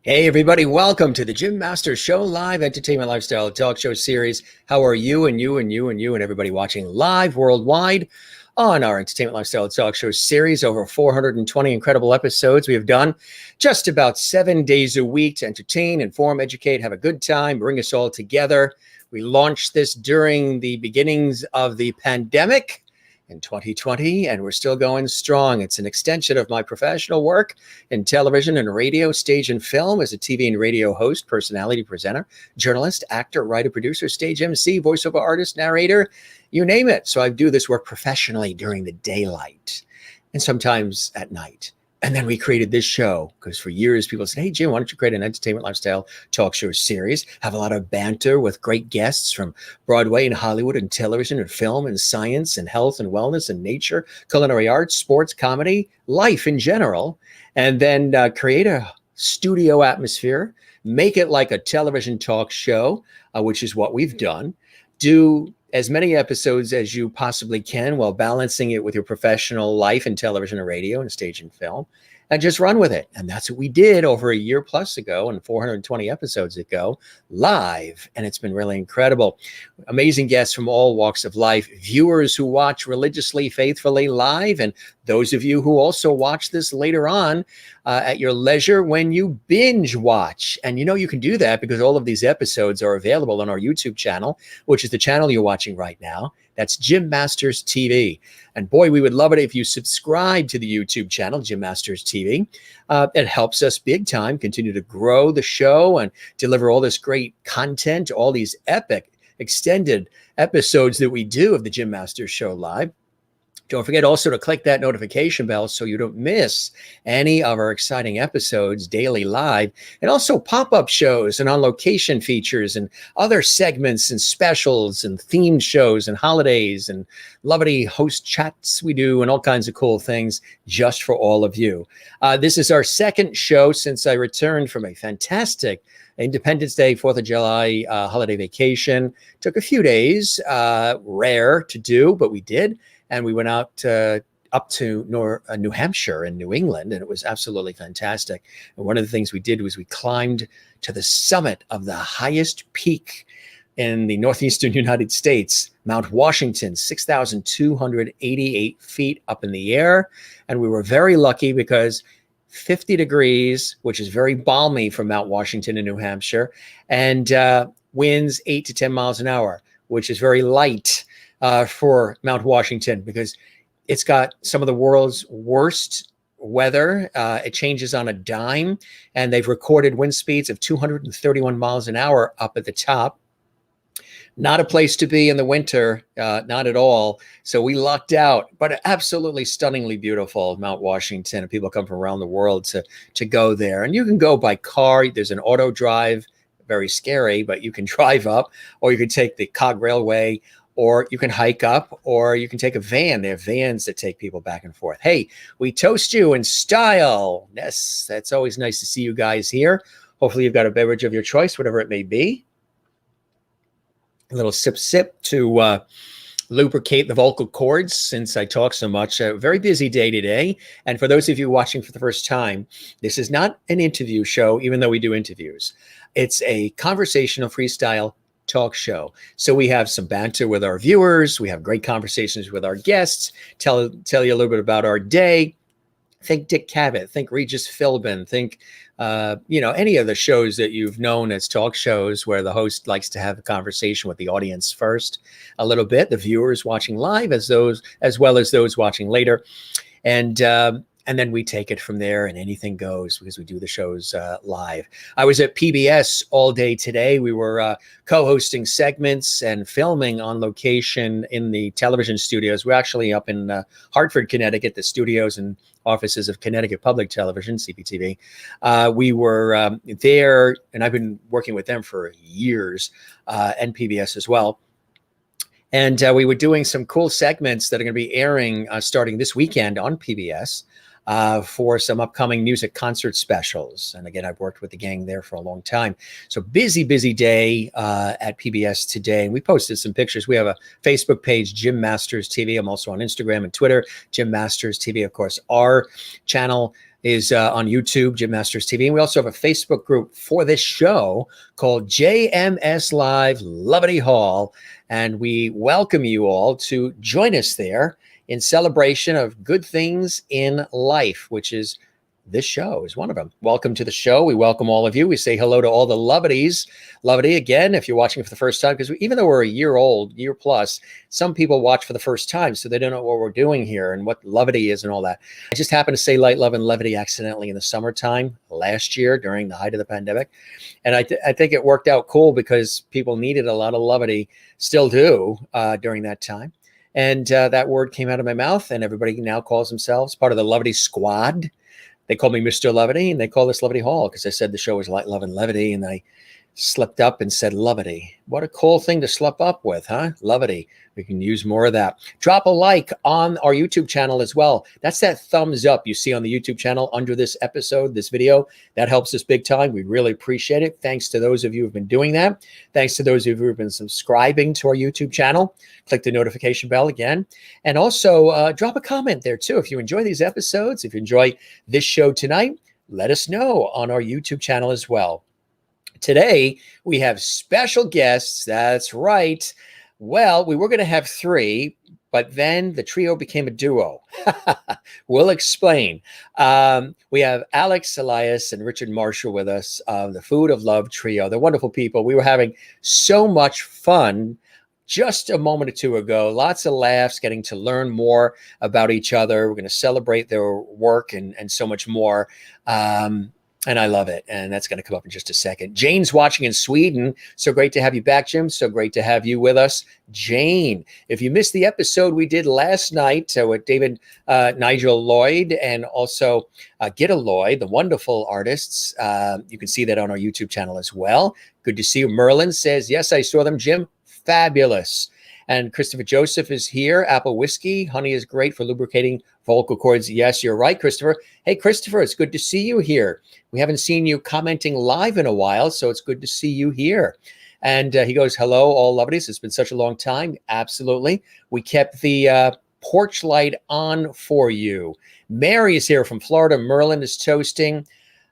Hey, everybody, welcome to the Jim Masters Show live entertainment lifestyle talk show series. How are you and you and you and you and everybody watching live worldwide on our entertainment lifestyle talk show series? Over 420 incredible episodes we have done just about 7 days a week to entertain, inform, educate, have a good time, bring us all together. We launched this during the beginnings of the pandemic in 2020, and we're still going strong. It's an extension of my professional work in television and radio, stage and film as a TV and radio host, personality, presenter, journalist, actor, writer, producer, stage MC, voiceover artist, narrator, you name it. So I do this work professionally during the daylight and sometimes at night. And then we created this show because for years people said, hey, Jim, why don't you create an entertainment lifestyle talk show series? Have a lot of banter with great guests from Broadway and Hollywood and television and film and science and health and wellness and nature, culinary arts, sports, comedy, life in general. And then create a studio atmosphere, make it like a television talk show, which is what we've done. Do as many episodes as you possibly can while balancing it with your professional life in television and radio and stage and film, and just run with it. And that's what we did over a year plus ago and 420 episodes ago live. And it's been really incredible. Amazing guests from all walks of life, viewers who watch religiously, faithfully live, and those of you who also watch this later on at your leisure when you binge watch. And you know you can do that because all of these episodes are available on our YouTube channel, which is the channel you're watching right now. That's Jim Masters TV. And boy, we would love it if you subscribe to the YouTube channel, Jim Masters TV. It helps us big time continue to grow the show and deliver all this great content, all these epic extended episodes that we do of the Jim Masters Show live. Don't forget also to click that notification bell so you don't miss any of our exciting episodes daily live, and also pop-up shows and on-location features and other segments and specials and themed shows and holidays and lovely host chats we do and all kinds of cool things just for all of you. This is our second show since I returned from a fantastic Independence Day, 4th of July holiday vacation. Took a few days, rare to do, but we did. And we went out up to New Hampshire and New England, and it was absolutely fantastic. And one of the things we did was we climbed to the summit of the highest peak in the northeastern United States, Mount Washington, 6,288 feet up in the air. And we were very lucky because 50 degrees, which is very balmy for Mount Washington in New Hampshire, and winds 8 to 10 miles an hour, which is very light for Mount Washington because it's got some of the world's worst weather. It changes on a dime, and they've recorded wind speeds of 231 miles an hour up at the top. Not a place to be in the winter, not at all. So we lucked out, but absolutely stunningly beautiful, Mount Washington. And people come from around the world to go there. And you can go by car. There's an auto drive, very scary, but you can drive up, or you can take the Cog Railway, or you can hike up, or you can take a van. There are vans that take people back and forth. Hey, we toast you in style. Yes, that's always nice to see you guys here. Hopefully you've got a beverage of your choice, whatever it may be. A little sip to lubricate the vocal cords since I talk so much. A very busy day today. And for those of you watching for the first time, this is not an interview show, even though we do interviews. It's a conversational freestyle talk show. So we have some banter with our viewers. We have great conversations with our guests, tell you a little bit about our day. Think Dick Cavett, think Regis Philbin, think, any of the shows that you've known as talk shows where the host likes to have a conversation with the audience first a little bit, the viewers watching live as well as those watching later. And then we take it from there, and anything goes because we do the shows live. I was at PBS all day today. We were co-hosting segments and filming on location in the television studios. We're actually up in Hartford, Connecticut, the studios and offices of Connecticut Public Television, CPTV. We were there, and I've been working with them for years, and PBS as well. And we were doing some cool segments that are going to be airing starting this weekend on PBS. for some upcoming music concert specials. And again, I've worked with the gang there for a long time. So busy day at PBS today. And we posted some pictures. We have a Facebook page, Jim Masters TV. I'm also on Instagram and Twitter, Jim Masters TV. Of course, our channel is on YouTube, Jim Masters TV. And we also have a Facebook group for this show called JMS Live Lovity Hall. And we welcome you all to join us there in celebration of good things in life, which is this show is one of them. Welcome to the show. We welcome all of you. We say hello to all the Lovities. Lovity, again, if you're watching for the first time, because even though we're a year old, year plus, some people watch for the first time, so they don't know what we're doing here and what Lovity is and all that. I just happened to say light, love, and levity accidentally in the summertime last year during the height of the pandemic. And I think it worked out cool because people needed a lot of levity, still do, during that time. And that word came out of my mouth, and everybody now calls themselves part of the Lovity Squad. They call me Mr. Levity, and they call this Lovity Hall because I said the show was Light, Love, and Levity, and I slipped up and said Lovity. What a cool thing to slip up with, huh? Lovity. We can use more of that. Drop a like on our YouTube channel as well. That's that thumbs up you see on the YouTube channel under this episode, this video. That helps us big time. We really appreciate it. Thanks to those of you who've been doing that. Thanks to those of you who've been subscribing to our YouTube channel. Click the notification bell again. And also drop a comment there too. If you enjoy these episodes, if you enjoy this show tonight, let us know on our YouTube channel as well. Today, we have special guests. That's right. Well, we were going to have three, but then the trio became a duo. We'll explain. We have Alex Elias and Richard Marshall with us, the Food of Love trio. They're wonderful people. We were having so much fun just a moment or two ago. Lots of laughs, getting to learn more about each other. We're going to celebrate their work and so much more. And I love it. And that's going to come up in just a second. Jane's watching in Sweden. So great to have you back, Jim. So great to have you with us. Jane, if you missed the episode we did last night with David Nigel Lloyd and also Gitta Lloyd, the wonderful artists, you can see that on our YouTube channel as well. Good to see you. Merlin says, yes, I saw them, Jim. Fabulous. And Christopher Joseph is here. Apple whiskey. Honey is great for lubricating vocal cords. Yes, you're right, Christopher. Hey, Christopher, it's good to see you here. We haven't seen you commenting live in a while, so it's good to see you here. And he goes, hello, all lovelies. It's been such a long time. Absolutely. We kept the porch light on for you. Mary is here from Florida. Merlin is toasting.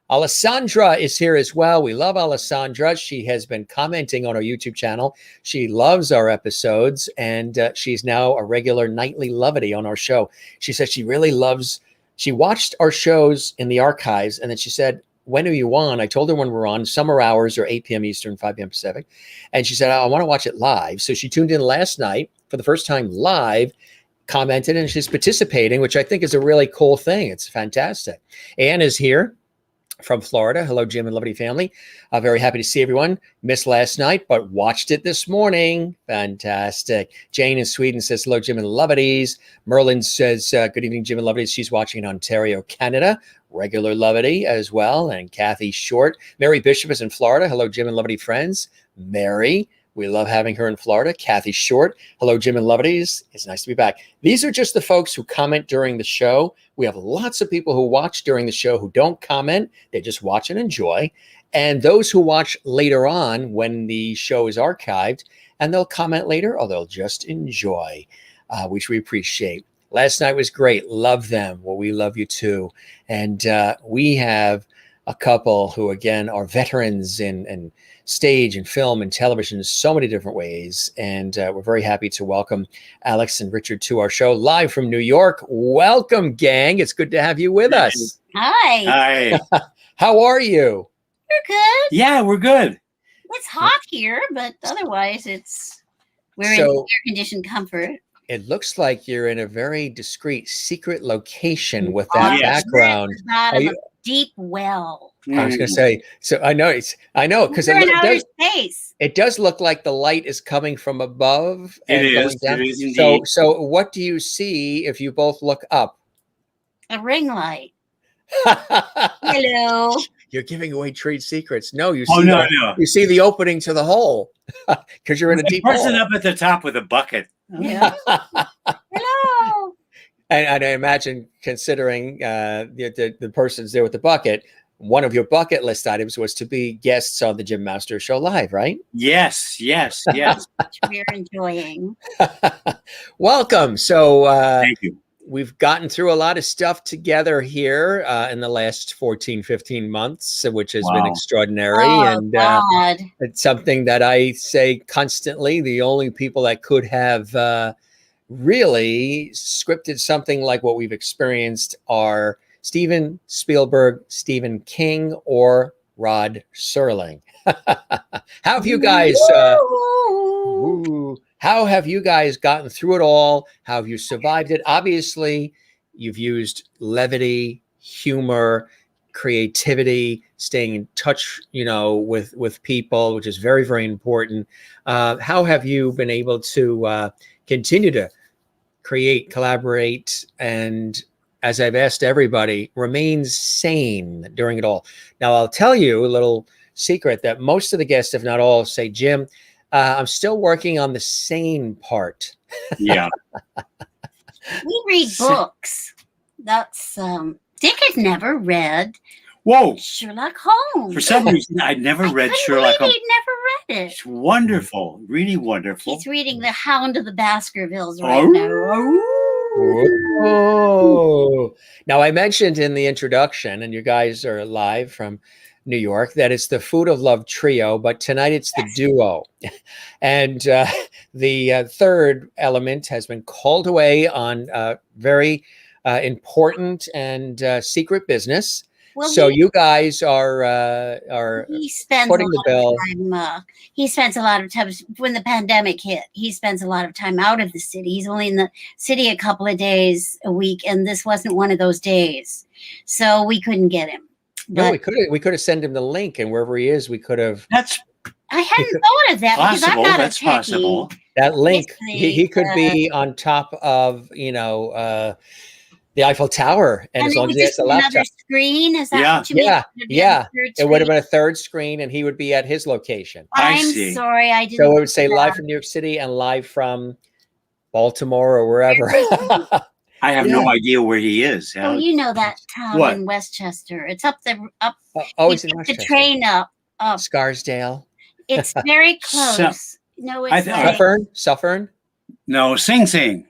Alessandra is here as well. We love Alessandra. She has been commenting on our YouTube channel. She loves our episodes, and she's now a regular nightly lovity on our show. She said she really loves, she watched our shows in the archives, and then she said, when are you on? I told her when we're on, summer hours or 8 p.m. Eastern, 5 p.m. Pacific. And she said, I want to watch it live. So she tuned in last night for the first time live, commented, and she's participating, which I think is a really cool thing. It's fantastic. Anne is here from Florida. Hello, Jim and Lovely family. Very happy to see everyone. Missed last night, but watched it this morning. Fantastic. Jane in Sweden says, hello, Jim and Lovities. Merlin says, good evening, Jim and Lovities. She's watching in Ontario, Canada. Regular Lovity as well. And Kathy Short. Mary Bishop is in Florida. Hello, Jim and Lovity friends. Mary, we love having her in Florida. Kathy Short. Hello, Jim and Lovities. It's nice to be back. These are just the folks who comment during the show. We have lots of people who watch during the show who don't comment. They just watch and enjoy. And those who watch later on when the show is archived, and they'll comment later or they'll just enjoy, which we appreciate. Last night was great. Love them. Well, we love you too. And we have a couple who, again, are veterans in stage and film and television in so many different ways. And we're very happy to welcome Alex and Richard to our show live from New York. Welcome, gang. It's good to have you with us. Hi. Hi. How are you? We're good. Yeah, we're good. It's hot here, but otherwise we're in air-conditioned comfort. It looks like you're in a very discreet, secret location with that background. Bottom of a deep well. I was going to say, so I know because it does look like the light is coming from above and going down. It is indeed. So what do you see if you both look up? A ring light. Hello. You're giving away trade secrets. No, you see. Oh no. You see the opening to the hole because you're in a deep person hole. up at the top with a bucket. Yeah. Hello. And I imagine, considering the persons there with the bucket, one of your bucket list items was to be guests on the Jim Master Show Live, right? Yes, yes, yes. Which we're enjoying. Welcome. So Thank you. we've gotten through a lot of stuff together here in the last 14, 15 months, which has been Wow. extraordinary. Oh, And God. it's something that I say constantly. The only people that could have really scripted something like what we've experienced are Steven Spielberg, Stephen King, or Rod Serling. How have you guys how have you guys gotten through it all? How have you survived it? Obviously, you've used levity, humor, creativity, staying in touch, with people, which is very, very important. How have you been able to continue to create, collaborate, and, as I've asked everybody, remain sane during it all? Now, I'll tell you a little secret that most of the guests, if not all, say, Jim, I'm still working on the sane part. Yeah. We read books. That's Dick has never read Whoa. Sherlock Holmes. For some reason, I'd never read Sherlock Holmes. He'd never read it. It's wonderful. Really wonderful. He's reading The Hound of the Baskervilles right now. Oh. Now, I mentioned in the introduction, and you guys are live from New York, that it's the Food of Love trio, but tonight it's the duo. And the third element has been called away on very important and secret business. Well, so you guys are he spends footing the bill. He spends a lot of time when the pandemic hit. He spends a lot of time out of the city. He's only in the city a couple of days a week, and this wasn't one of those days, so we couldn't get him. No, we could have sent him the link, and wherever he is, we could have. I hadn't thought of that because I'm not a techie. Possible. That link, he could be on top of the Eiffel Tower, and as long as he has a laptop. Another screen, is that what you mean? Yeah. It would have been a third screen, and he would be at his location. I'm sorry, I didn't. So it would say live from New York City and live from Baltimore or wherever. I have no idea where he is. Oh, you know that town in Westchester. It's up there. It's in Westchester. The train up. Scarsdale. It's very close. No, it's Suffern. No, Sing Sing.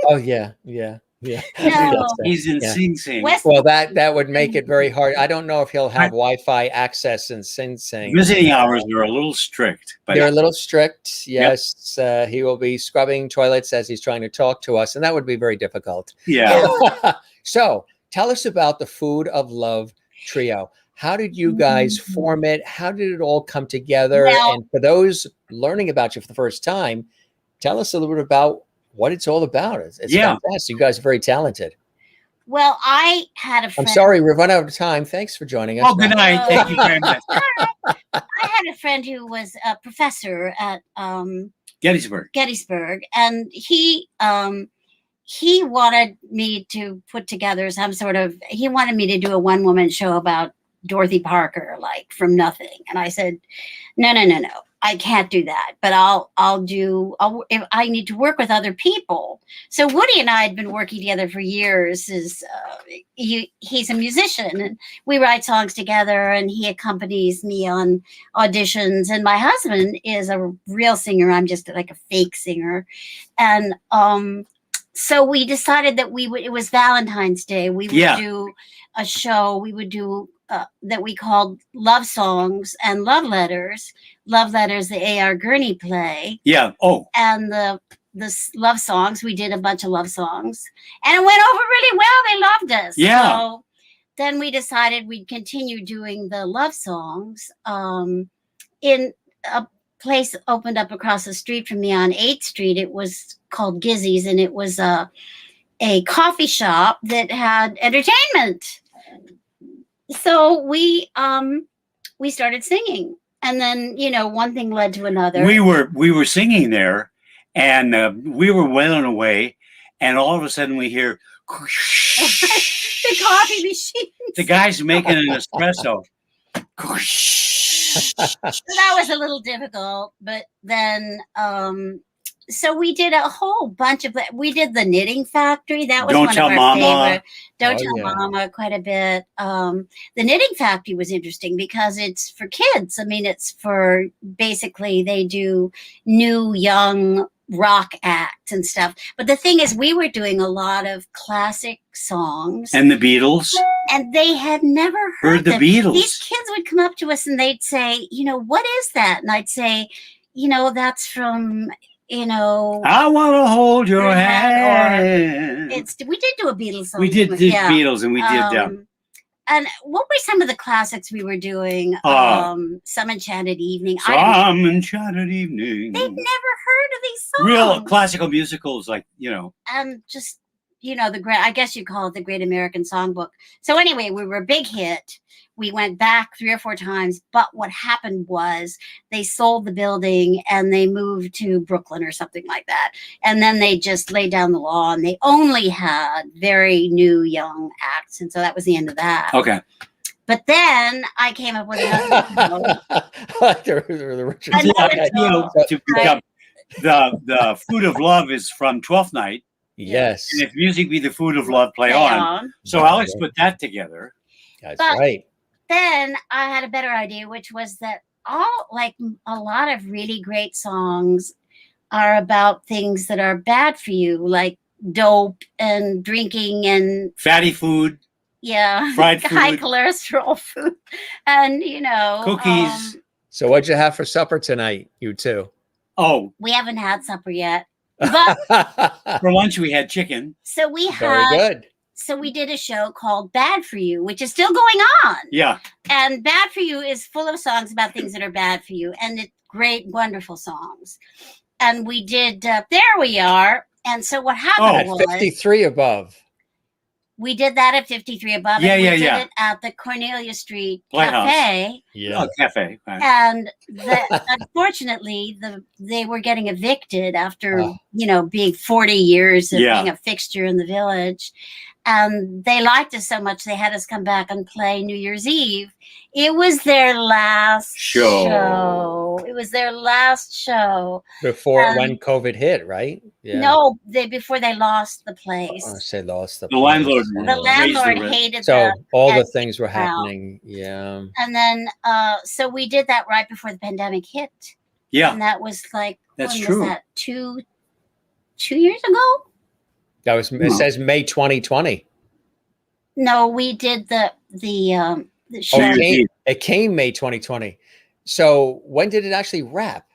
Oh yeah. No. He's in Sing Sing. Well, that would make it very hard. I don't know if he'll have Wi-Fi access in Sing Sing. Visiting hours are a little strict. But they're a little strict. Yes, yep. He will be scrubbing toilets as he's trying to talk to us, and that would be very difficult. Yeah. So tell us about the Food of Love trio. How did you guys form it? How did it all come together? And for those learning about you for the first time, tell us a little bit about what it's all about. It's fantastic. You guys are very talented. Well, I had a friend. I'm sorry, we've run out of time. Thanks for joining us. Oh, good night. Thank you very much. I had a friend who was a professor at Gettysburg, and he wanted me to put together some sort of. He wanted me to do a one-woman show about Dorothy Parker, like from nothing. And I said, no. I can't do that, but if I need to work with other people. So Woody and I had been working together for years. He's a musician, and we write songs together, and he accompanies me on auditions. And my husband is a real singer. I'm just like a fake singer. And so we decided that it was Valentine's Day. We would do a show. We would do that we called Love Songs and Love Letters. Love Letters, the A.R. Gurney play. Yeah. Oh. And the love songs, we did a bunch of love songs, and it went over really well. They loved us. Yeah. So then we decided we'd continue doing the love songs. In a place opened up across the street from me on 8th Street. It was called Gizzy's, and it was a coffee shop that had entertainment. So we started singing. And then, one thing led to another. We were singing there, and we were wailing away, and all of a sudden we hear the coffee machine. The guy's making an espresso. So that was a little difficult, but then So we did a whole bunch of we did the Knitting Factory. That was Don't one Tell of our Mama. favorite. Don't Oh, Tell yeah. Mama quite a bit. The Knitting Factory was interesting because it's for kids. I mean, it's for basically they do new young rock acts and stuff. But the thing is, we were doing a lot of classic songs, And the Beatles. and they had never Heard heard the them. Beatles. These kids would come up to us and they'd say, what is that? And I'd say, that's from, I want to hold your hand. we did do a Beatles song. We did the Beatles, and we did and what were some of the classics we were doing? Some Enchanted Evening. Some Enchanted Evening. They've never heard of these songs. Real classical musicals, like, And just, the great, I guess you call it the Great American Songbook. So anyway, we were a big hit. We went back 3 or 4 times, but what happened was they sold the building and they moved to Brooklyn or something like that. And then they just laid down the law and they only had very new young acts. And so that was the end of that. Okay. But then I came up with another Like the Richard. To become the Food of Love is from Twelfth Night. Yes. And if music be the food of love, play on. So Alex put that together. That's right. Then I had a better idea, which was that a lot of really great songs are about things that are bad for you, like dope and drinking and fatty food. Yeah. Fried food. High cholesterol food. And, cookies. So what'd you have for supper tonight, you two? Oh. We haven't had supper yet. But for lunch we had chicken. So we Very good. So we did a show called Bad for You, which is still going on. Yeah. And Bad for You is full of songs about things that are bad for you. And it's great, wonderful songs. And we did, There We Are. And so what happened was... 53 above. We did that at 53 above. Yeah, and we yeah, did yeah. it at the Cornelia Street Playhouse. Cafe. Yeah. Oh, cafe. Right. And unfortunately, they were getting evicted after, being 40 years of being a fixture in the village. And they liked us so much, they had us come back and play New Year's Eve. It was their last show. It was their last show. Before when COVID hit, right? Yeah. No, before they lost the place. I say lost the place. Landlord. The landlord hated so all the things were happening. Yeah. And then, so we did that right before the pandemic hit. Yeah. And that was like, that's true. Was that 2 years ago? That was, it says May 2020. No, we did the show. It came May 2020. So when did it actually wrap?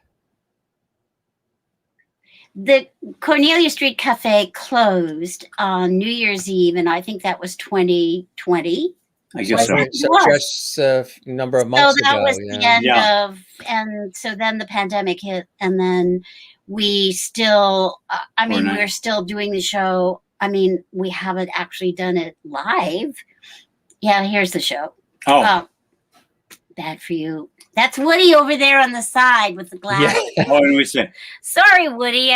The Cornelia Street Cafe closed on New Year's Eve, and I think that was 2020. I guess so. Just a number of months ago. So that was the end of, and so then the pandemic hit, and then we still, we're still doing the show. I mean, we haven't actually done it live. Yeah, here's the show. Oh. Bad for You. That's Woody over there on the side with the glass. Yeah. Oh, and we said, sorry, Woody.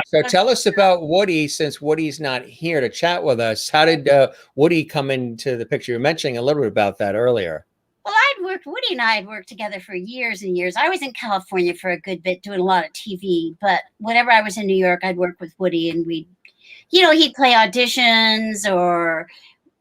So tell us about Woody, since Woody's not here to chat with us. How did Woody come into the picture? You were mentioning a little bit about that earlier. Well, Woody and I had worked together for years and years. I was in California for a good bit doing a lot of TV, but whenever I was in New York, I'd work with Woody and he'd play auditions or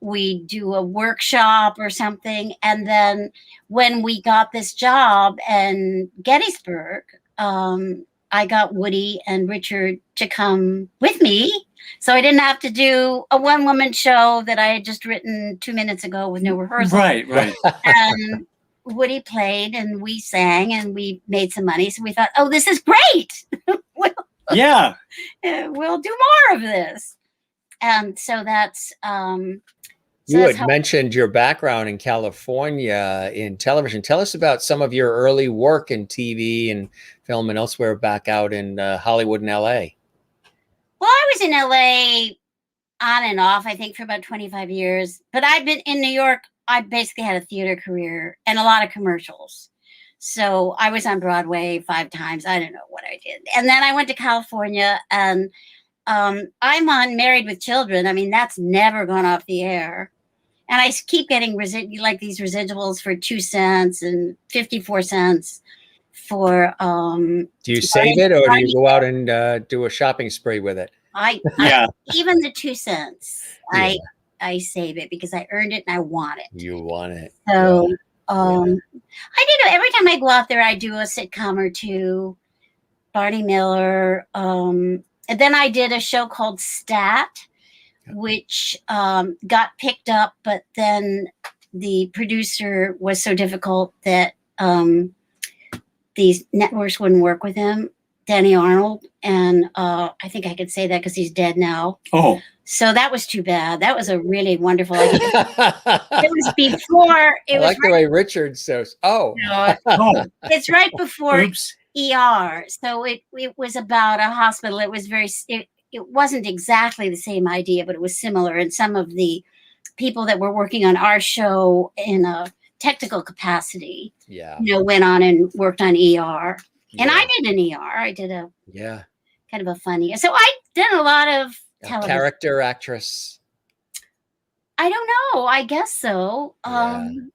we'd do a workshop or something. And then when we got this job in Gettysburg, I got Woody and Richard to come with me. So I didn't have to do a one-woman show that I had just written 2 minutes ago with no rehearsal. Right. And Woody played and we sang and we made some money. So we thought, oh, this is great. We'll do more of this. And so that's... you had mentioned your background in California in television. Tell us about some of your early work in TV and film and elsewhere back out in Hollywood and LA. Well, I was in LA on and off, I think, for about 25 years. But I've been in New York. I basically had a theater career and a lot of commercials. So I was on Broadway 5 times. I don't know what I did. And then I went to California and I'm on Married with Children. I mean, that's never gone off the air. And I keep getting these residuals for 2 cents and 54 cents for Do you save it, or do you go out and do a shopping spree with it? Yeah. Even the 2 cents, Yeah. I save it because I earned it and I want it. You want it. So I did every time I go out there, I do a sitcom or two. Barney Miller. And then I did a show called Stat, which got picked up, but then the producer was so difficult that these networks wouldn't work with him, Danny Arnold. And I think I could say that because he's dead now. Oh. So that was too bad. That was a really wonderful idea. It was before. I like the way Richard says, oh. It's right before Oops. ER. So it was about a hospital. It was it wasn't exactly the same idea, but it was similar. And some of the people that were working on our show in a technical capacity, went on and worked on ER. And I did an ER. I did a kind of a funny. So I did a lot of television. Character actress. I don't know. I guess so. And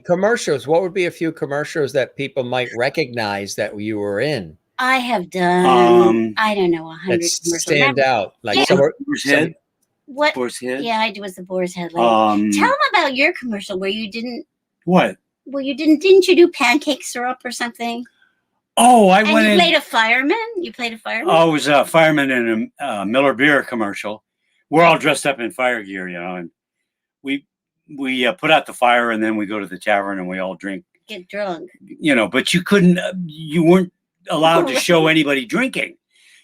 commercials. What would be a few commercials that people might recognize that you were in? I have done. I don't know, 100 that stand out. Like Boar's Head. What? Boar's Head. Yeah, I was the Boar's Head lady. Tell them about your commercial where you didn't. What? Well, you didn't you do pancake syrup or something? Oh, you played a fireman? You played a fireman? Oh, I was a fireman in a Miller Beer commercial. We're all dressed up in fire gear, and we put out the fire, and then we go to the tavern and we all drink. Get drunk. But you weren't allowed to show anybody drinking.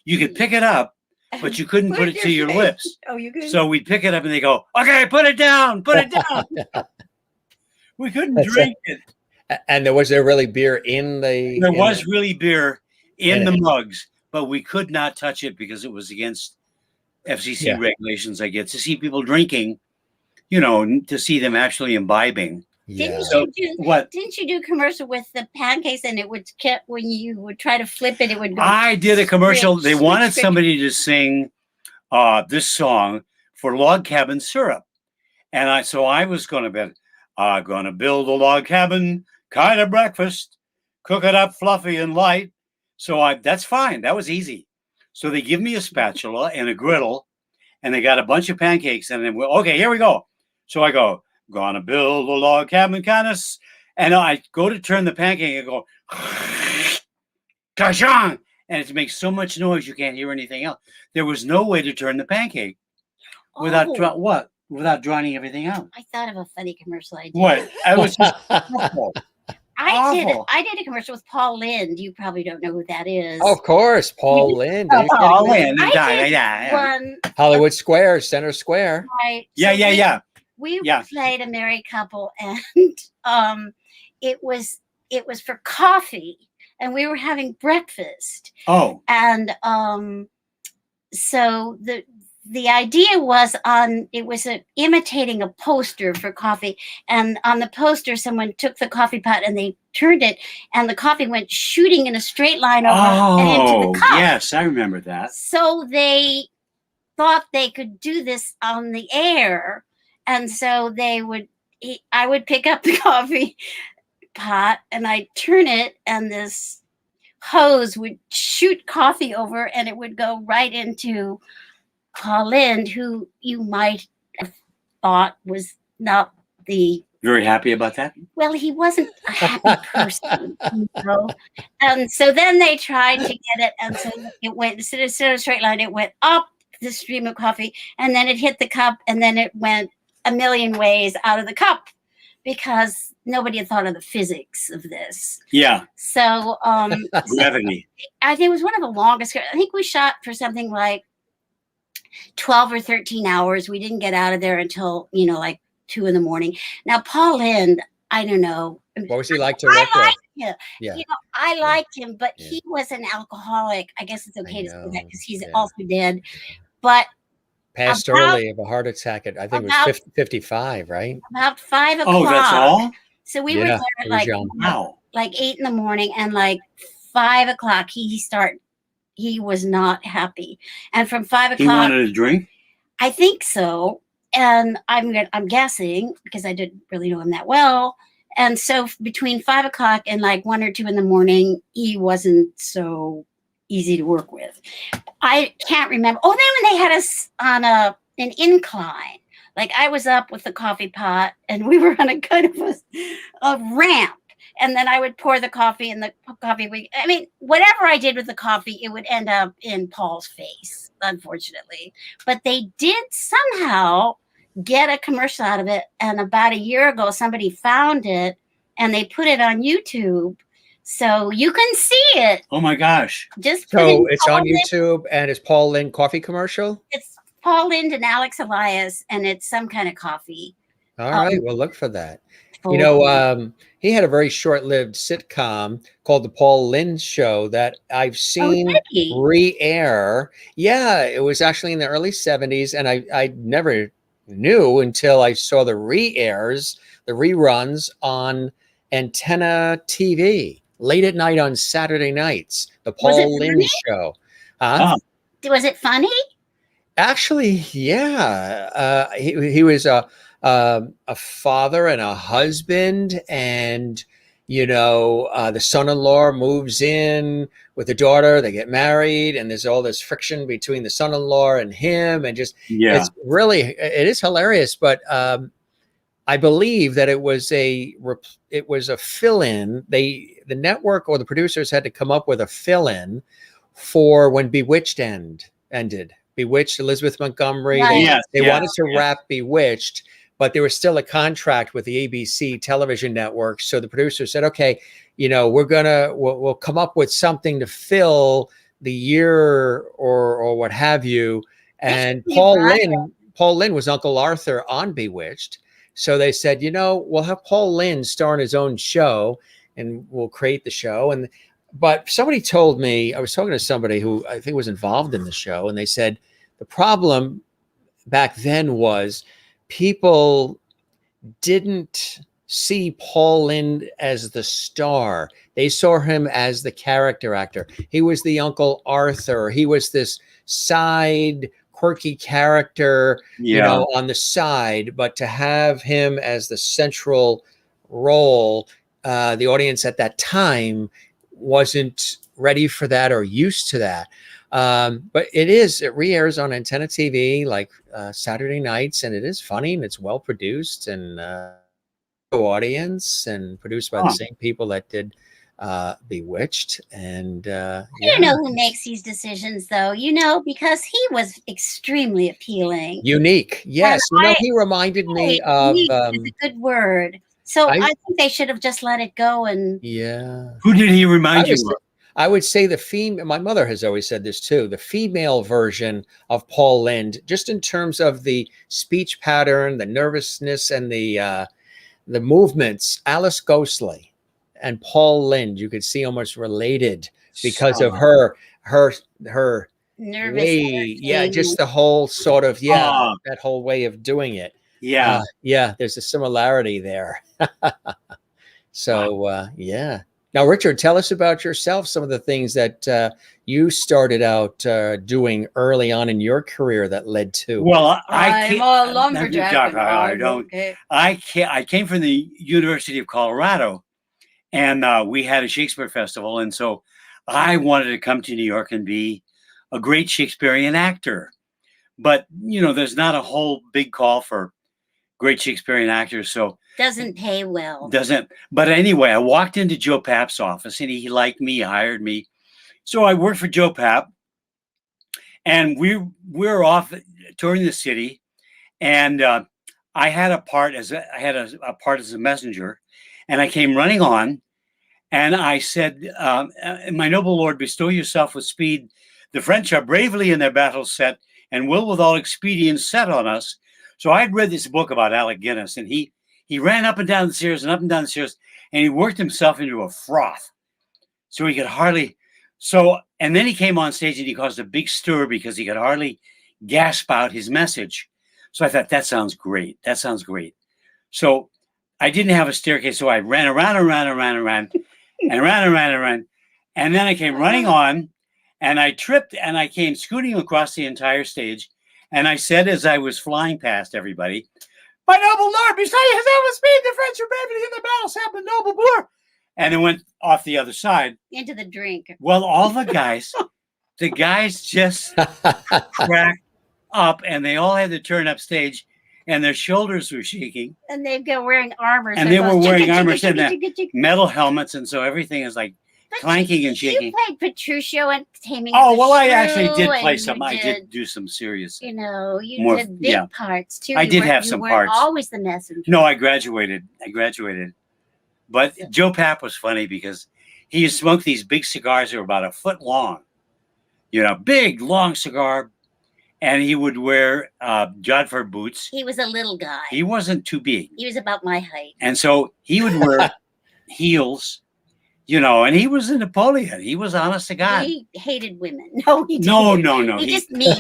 You could pick it up, but you couldn't put it to your lips. Oh, you could? So we'd pick it up and they go, okay, put it down, put it down. We couldn't drink it. And was there really beer in the... There was really beer in the mugs, but we could not touch it because it was against FCC regulations, I guess, to see people drinking, to see them actually imbibing. Yeah. Didn't you do a commercial with the pancakes and it would when you would try to flip it, it would go... I did a commercial. They wanted somebody to sing this song for log cabin syrup. And so I was going to be, gonna build a log cabin kind of breakfast, cook it up fluffy and light. So that's fine. That was easy. So they give me a spatula and a griddle, and they got a bunch of pancakes, and then okay, here we go. So I go, gonna build a log cabin kind of, and I go to turn the pancake and go, kashang, and it makes so much noise you can't hear anything else. There was no way to turn the pancake without without drowning everything out. I thought of a funny commercial idea. What? I was just awful. I did a commercial with Paul Lind. You probably don't know who that is. Oh, of course, Paul Lind. Paul Lind. One Hollywood Square, Center Square. Right. Yeah. We played a married couple, and it was for coffee, and we were having breakfast. Oh. And so the idea was imitating a poster for coffee, and on the poster someone took the coffee pot and they turned it, and the coffee went shooting in a straight line over and into the cup. Yes, I remember that. So they thought they could do this on the air, and so I would pick up the coffee pot and I'd turn it, and this hose would shoot coffee over, and it would go right into Paul Lind, who you might have thought was not very happy about that. Well, he wasn't a happy person, And so then they tried to get it, and so it went instead of a straight line, it went up the stream of coffee, and then it hit the cup, and then it went a million ways out of the cup because nobody had thought of the physics of this. Yeah. So gravity. I think it was one of the longest. I think we shot for something like 12 or 13 hours. We didn't get out of there until, like 2 a.m. Now, Paul Lind, I don't know. What was he like to work with? Yeah. I liked him, but he was an alcoholic. I guess it's okay to say that because he's also dead. But passed early of a heart attack at, I think it was 55, right? About 5 o'clock. Oh, that's all? So we were there at like 8 a.m, and like 5 o'clock he was not happy. And from 5 o'clock. He wanted a drink? I think so. And I'm guessing, because I didn't really know him that well. And so between 5 o'clock and like 1 or 2 in the morning, he wasn't so easy to work with. I can't remember. Oh, then when they had us on an incline, like I was up with the coffee pot and we were on a kind of a ramp. And then I would pour the coffee in the coffee. I mean, whatever I did with the coffee, it would end up in Paul's face, unfortunately. But they did somehow get a commercial out of it. And about a year ago, somebody found it and they put it on YouTube. So you can see it. Oh my gosh. Just put So in it's Paul on Lynde. YouTube, and it's Paul Lynde coffee commercial. It's Paul Lynde and Alex Elias, and it's some kind of coffee. All right, we'll look for that. full- He had a very short-lived sitcom called The Paul Lynde Show that I've seen did he? re-air. Yeah, it was actually in the early 70s, and I never knew until I saw the re-airs, the reruns on Antenna TV late at night on Saturday nights. The Was it Paul Lynde funny? Show. Huh? Was it funny? Actually, yeah. He was a father and a husband, and the son-in-law moves in with the daughter. They get married, and there's all this friction between the son-in-law and him, and just Yeah. it is hilarious. But I believe that it was a fill-in. The network or the producers had to come up with a fill-in for when Bewitched ended. Bewitched, Elizabeth Montgomery. Right. They wanted to wrap Bewitched, but there was still a contract with the ABC television network. So the producer said, okay, we'll come up with something to fill the year or what have you. And Paul Lynde was Uncle Arthur on Bewitched. So they said, we'll have Paul Lynde star in his own show and we'll create the show. But somebody told me, I was talking to somebody who I think was involved in the show, and they said the problem back then was people didn't see Paul Lynde as the star. They saw him as the character actor. He was the Uncle Arthur. He was this side quirky character, on the side, but to have him as the central role, the audience at that time wasn't ready for that or used to that. But it re-airs on Antenna TV like Saturday nights, and it is funny and it's well produced and audience and produced by the same people that did Bewitched. And I don't know who makes these decisions, though, because he was extremely appealing. Unique. Yes. He reminded me of is a good word. So I think they should have just let it go. And who did he remind you of? I would say my mother has always said this too, the female version of Paul Lynde, just in terms of the speech pattern, the nervousness, and the movements. Alice Ghostley and Paul Lynde, you could see almost related because of her nervous way. Yeah, just the whole sort of that whole way of doing it. Yeah. There's a similarity there. So Now, Richard, tell us about yourself, some of the things that you started out doing early on in your career that led to. Well, I'm a lumberjack. I came from the University of Colorado, and we had a Shakespeare festival. And so I wanted to come to New York and be a great Shakespearean actor. But, there's not a whole big call for great Shakespearean actors. So doesn't pay well. But anyway, I walked into Joe Papp's office and he liked me, hired me. So I worked for Joe Papp, and we're off touring the city. And I had a part as a messenger, and I came running on, and I said, "My noble lord, bestow yourself with speed. The French are bravely in their battle set, and will with all expedience set on us." So I'd read this book about Alec Guinness, and he ran up and down the stairs and up and down the stairs, and he worked himself into a froth. So he could hardly. And then he came on stage and he caused a big stir because he could hardly gasp out his message. So I thought, that sounds great. That sounds great. So I didn't have a staircase, so I ran around and ran. And then I came running on, and I tripped, and I came scooting across the entire stage. And I said, as I was flying past everybody, My noble lord, beside his own speed, the French are bravely in the battle, Sam the noble boar. And it went off the other side. Into the drink. Well, all the guys just cracked up, and they all had to turn up stage, and their shoulders were shaking. And they've got wearing armor. And they were wearing armor and metal helmets, and so everything is like clanking and shaking. You played Petruchio and Taming. Oh, well, I actually did play some. I did do some serious. You know, you did big parts too. I did have some parts. Always the messenger. No, I graduated. But Joe Papp was funny because he used to smoke these big cigars that were about a foot long. You know, big, long cigar. And he would wear Jodhpur boots. He was a little guy. He wasn't too big. He was about my height. And so he would wear heels, you know, and he was a Napoleon. He was honest to God. He hated women. No, he didn't. No. He just me.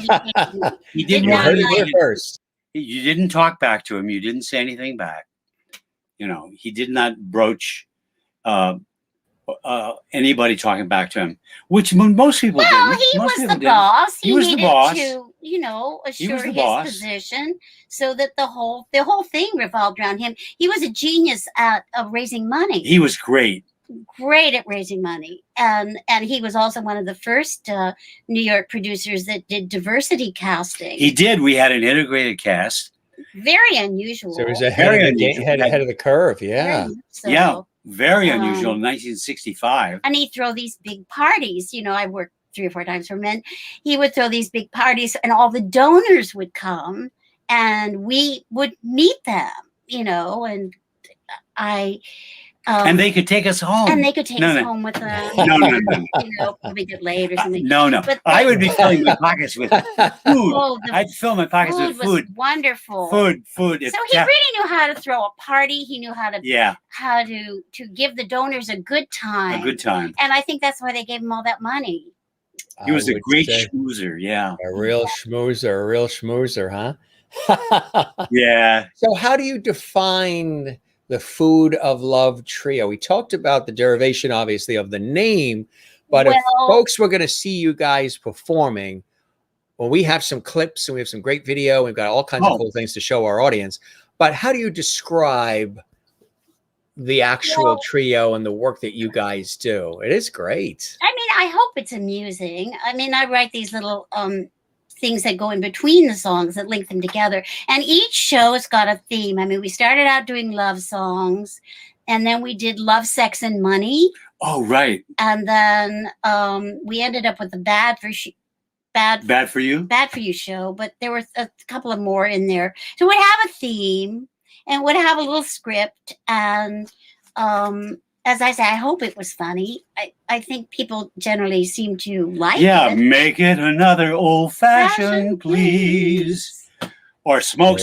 He didn't You want heard it here first. You didn't talk back to him. You didn't say anything back. You know, he did not broach anybody talking back to him, which most people didn't. Well, he was the boss. He was the boss. To, you know, assure his boss. position so that the whole thing revolved around him. He was a genius at raising money. He was great at raising money, and he was also one of the first New York producers that did diversity casting. He did. We had an integrated cast. Very unusual. So it was ahead of the curve. Yeah. Very unusual in 1965. And he'd throw these big parties. You know, I worked 3 or 4 times for men. He would throw these big parties, and all the donors would come, and we would meet them. You know, and and they could take us home. And they could take us home with them. No. You know, probably get laid or something. No. But I would be filling my pockets with food. I'd fill my pockets with food. Was wonderful. Food. So he really knew how to throw a party. He knew how to give the donors a good time. And I think that's why they gave him all that money. He was a great schmoozer. Yeah. A real schmoozer, huh? Yeah. So how do you define the Food of Love Trio? We talked about the derivation, obviously, of the name, but if folks were going to see you guys performing, well, we have some clips and we have some great video. We've got all kinds of cool things to show our audience. But how do you describe the actual trio and the work that you guys do? It is great. I mean, I hope it's amusing. I mean, I write these little things that go in between the songs that link them together. And each show has got a theme. I mean, we started out doing love songs, and then we did love, sex, and money. Oh, right. And then we ended up with the Bad for You show, but there were a couple of more in there. So we'd have a theme and would have a little script. And as I say, I hope it was funny. I think people generally seem to like it. Yeah, make it another old fashioned, please. Or smoke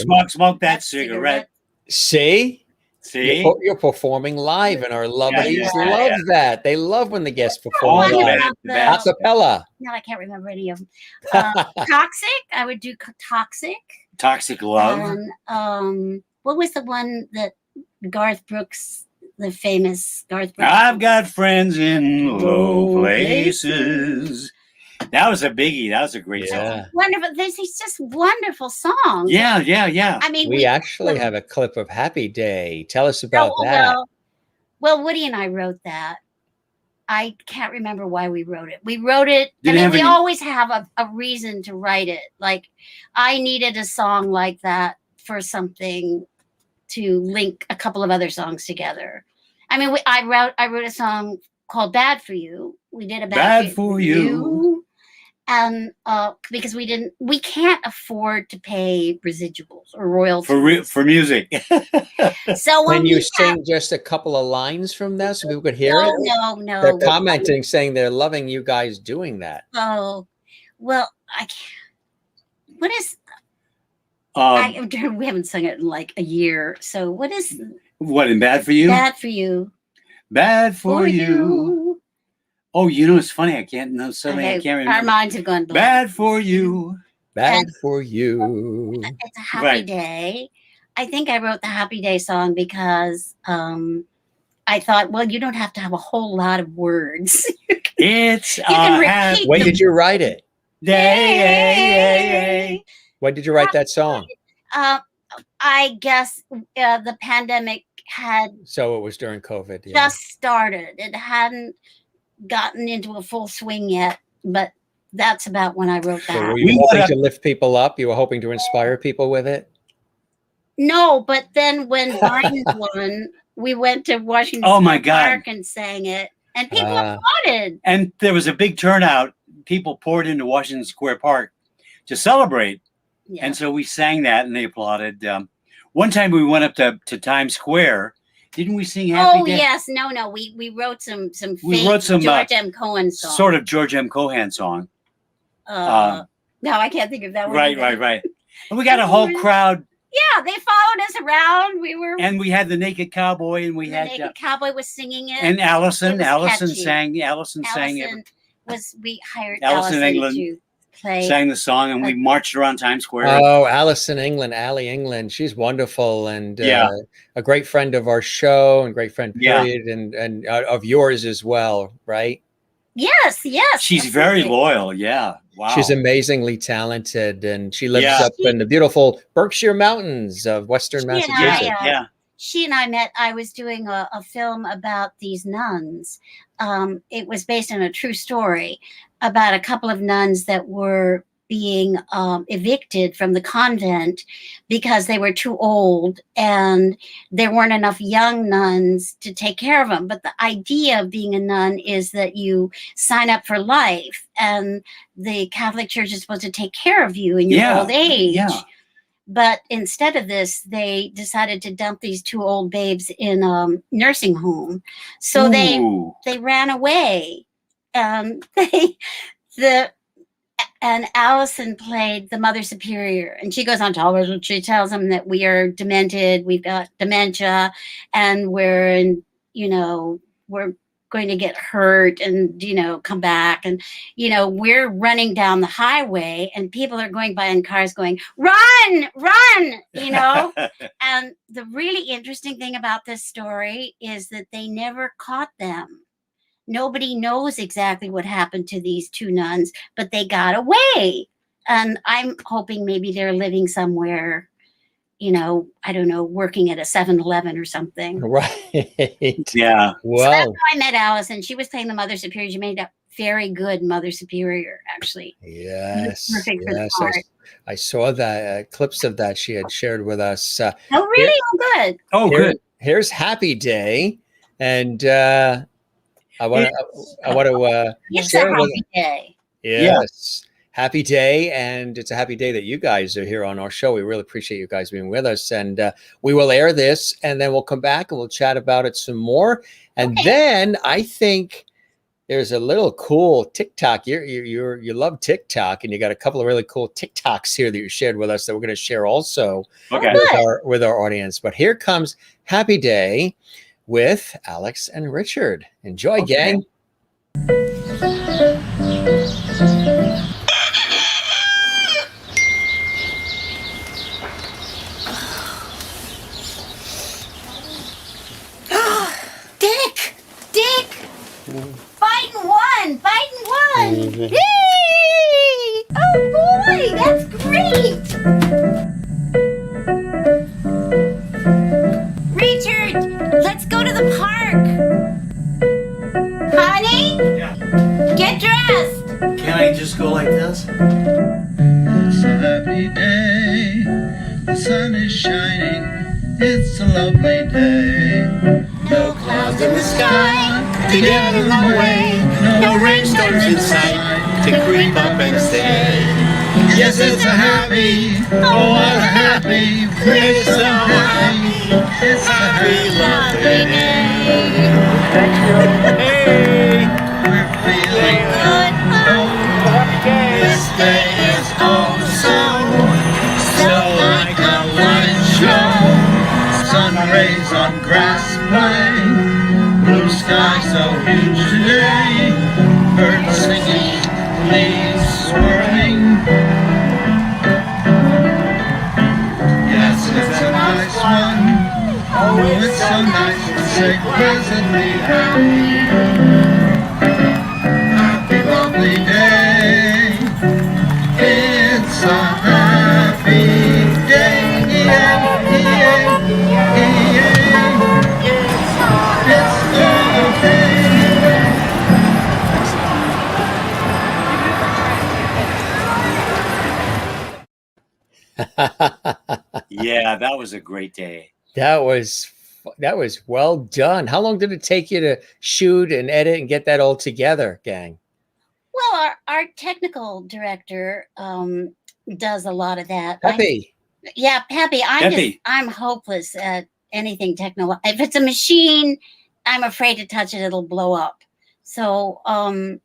that cigarette. See? You're performing live, and our lovelies love that. They love when the guests perform live. Acapella. No, I can't remember any of them. Toxic. I would do Toxic. Toxic Love. And what was the one that Garth Brooks, the famous Garth Brooks? I've got friends in low places. That was a biggie. That was a great song. Wonderful. This is just wonderful songs. Yeah. I mean, we actually have a clip of Happy Day. Tell us about that. Well, Woody and I wrote that. I can't remember why we wrote it. We wrote it. We always have a reason to write it. Like, I needed a song like that for something to link a couple of other songs together. I mean, I wrote a song called "Bad for You." We did a "Bad for You," and because we can't afford to pay residuals or royalties for music. So when you sing just a couple of lines from that, so people could hear it. No. They're commenting, saying they're loving you guys doing that. Oh, well, I can't. What is? We haven't sung it in like a year. So what is? What in "Bad for You"? Bad for you. Bad for you. Oh, you know, it's funny. I can't know something. I can't remember. Our minds have gone blank. Bad for you. Bad for you. It's a happy day. I think I wrote the Happy Day song because I thought, well, you don't have to have a whole lot of words. It's when did you write it? Day. When did you write that song? I guess the pandemic had So it was during COVID. Yeah. just started. It hadn't gotten into a full swing yet, but that's about when I wrote So that. were you hoping to lift people up? You were hoping to inspire people with it? No, but then when Biden won, we went to Washington Oh, my Square God. Park and sang it, and people Ah. applauded. And there was a big turnout. People poured into Washington Square Park to celebrate. Yeah. And so we sang that and they applauded. One time we went up to Times Square. Didn't we sing Happy Oh Day? yes, no, we wrote some We fake wrote some, George M. Cohen songs. Sort of George M. Cohan song. No, I can't think of that one. Right. And we got a whole crowd. Yeah, they followed us around. We were, And we had the Naked Cowboy, and we the had Naked Cowboy was singing it. and Allison. It was Allison catchy. sang. Allison sang it. We hired Allison Allison England to play. Sang the song, and we marched around Times Square. Oh, Alison England, Allie England. She's wonderful and Yeah. a great friend of our show and great friend, Yeah. period, and of yours as well, right? Yes. She's very absolutely. loyal. Yeah. Wow. She's amazingly talented, and she lives Yeah. up in the beautiful Berkshire Mountains of Western She and Massachusetts. Yeah. She and I met. I was doing a film about these nuns. It was based on a true story about a couple of nuns that were being evicted from the convent because they were too old and there weren't enough young nuns to take care of them. But the idea of being a nun is that you sign up for life and the Catholic Church is supposed to take care of you in your Yeah. old age. Yeah. But instead of this, they decided to dump these two old babes in a nursing home. So Ooh. they ran away. And Allison played the Mother Superior, and she goes on television. She tells them that we are demented, we've got dementia, and we're going to get hurt and come back, and we're running down the highway, and people are going by in cars going, run, And the really interesting thing about this story is that they never caught them. Nobody knows exactly what happened to these two nuns, but they got away. And I'm hoping maybe they're living somewhere, I don't know, working at a 7-Eleven or something. Right. Yeah. So that's Well, how I met Allison. She was playing the Mother Superior. She made a very good Mother Superior, actually. yes. Perfect for the Yes. part. I saw that clips of that she had shared with us. Oh, really? Oh, good. Oh, good. Here's Happy Day, and I want to It's a share with happy day. yes, Happy Day, and it's a happy day that you guys are here on our show. We really appreciate you guys being with us, and we will air this, and then we'll come back and we'll chat about it some more, and then I think there's a little cool TikTok. You love TikTok, and you got a couple of really cool TikToks here that you shared with us that we're going to share also Okay. with our audience. But here comes Happy Day with Alex and Richard. Enjoy, Okay. gang. Dick! Biden won! Yay! Oh boy, that's great! Richard, let's go to the park. Honey? Yeah. Get dressed. Can I just go like this? It's a happy day, the sun is shining, it's a lovely day. No clouds in the sky To get in the way, no rainstorms in sight to creep up and stay. Yes, it's a happy, oh what a happy, it's so happy, it's a happy, lovely day. Hey. We're feeling good. this day is oh so like a light show. Sun rays on grass play, blue sky so huge today. Birds singing, leaves swirling. Yes, it's a nice one. Oh, it's so nice to say pleasantly happy. Happy lovely day. It's a happy day. Yeah. Yeah, that was a great day. That was well done. How long did it take you to shoot and edit and get that all together, gang? Well, our technical director does a lot of that. Peppy. Peppy. I'm hopeless at anything technical. If it's a machine, I'm afraid to touch it; it'll blow up. So, we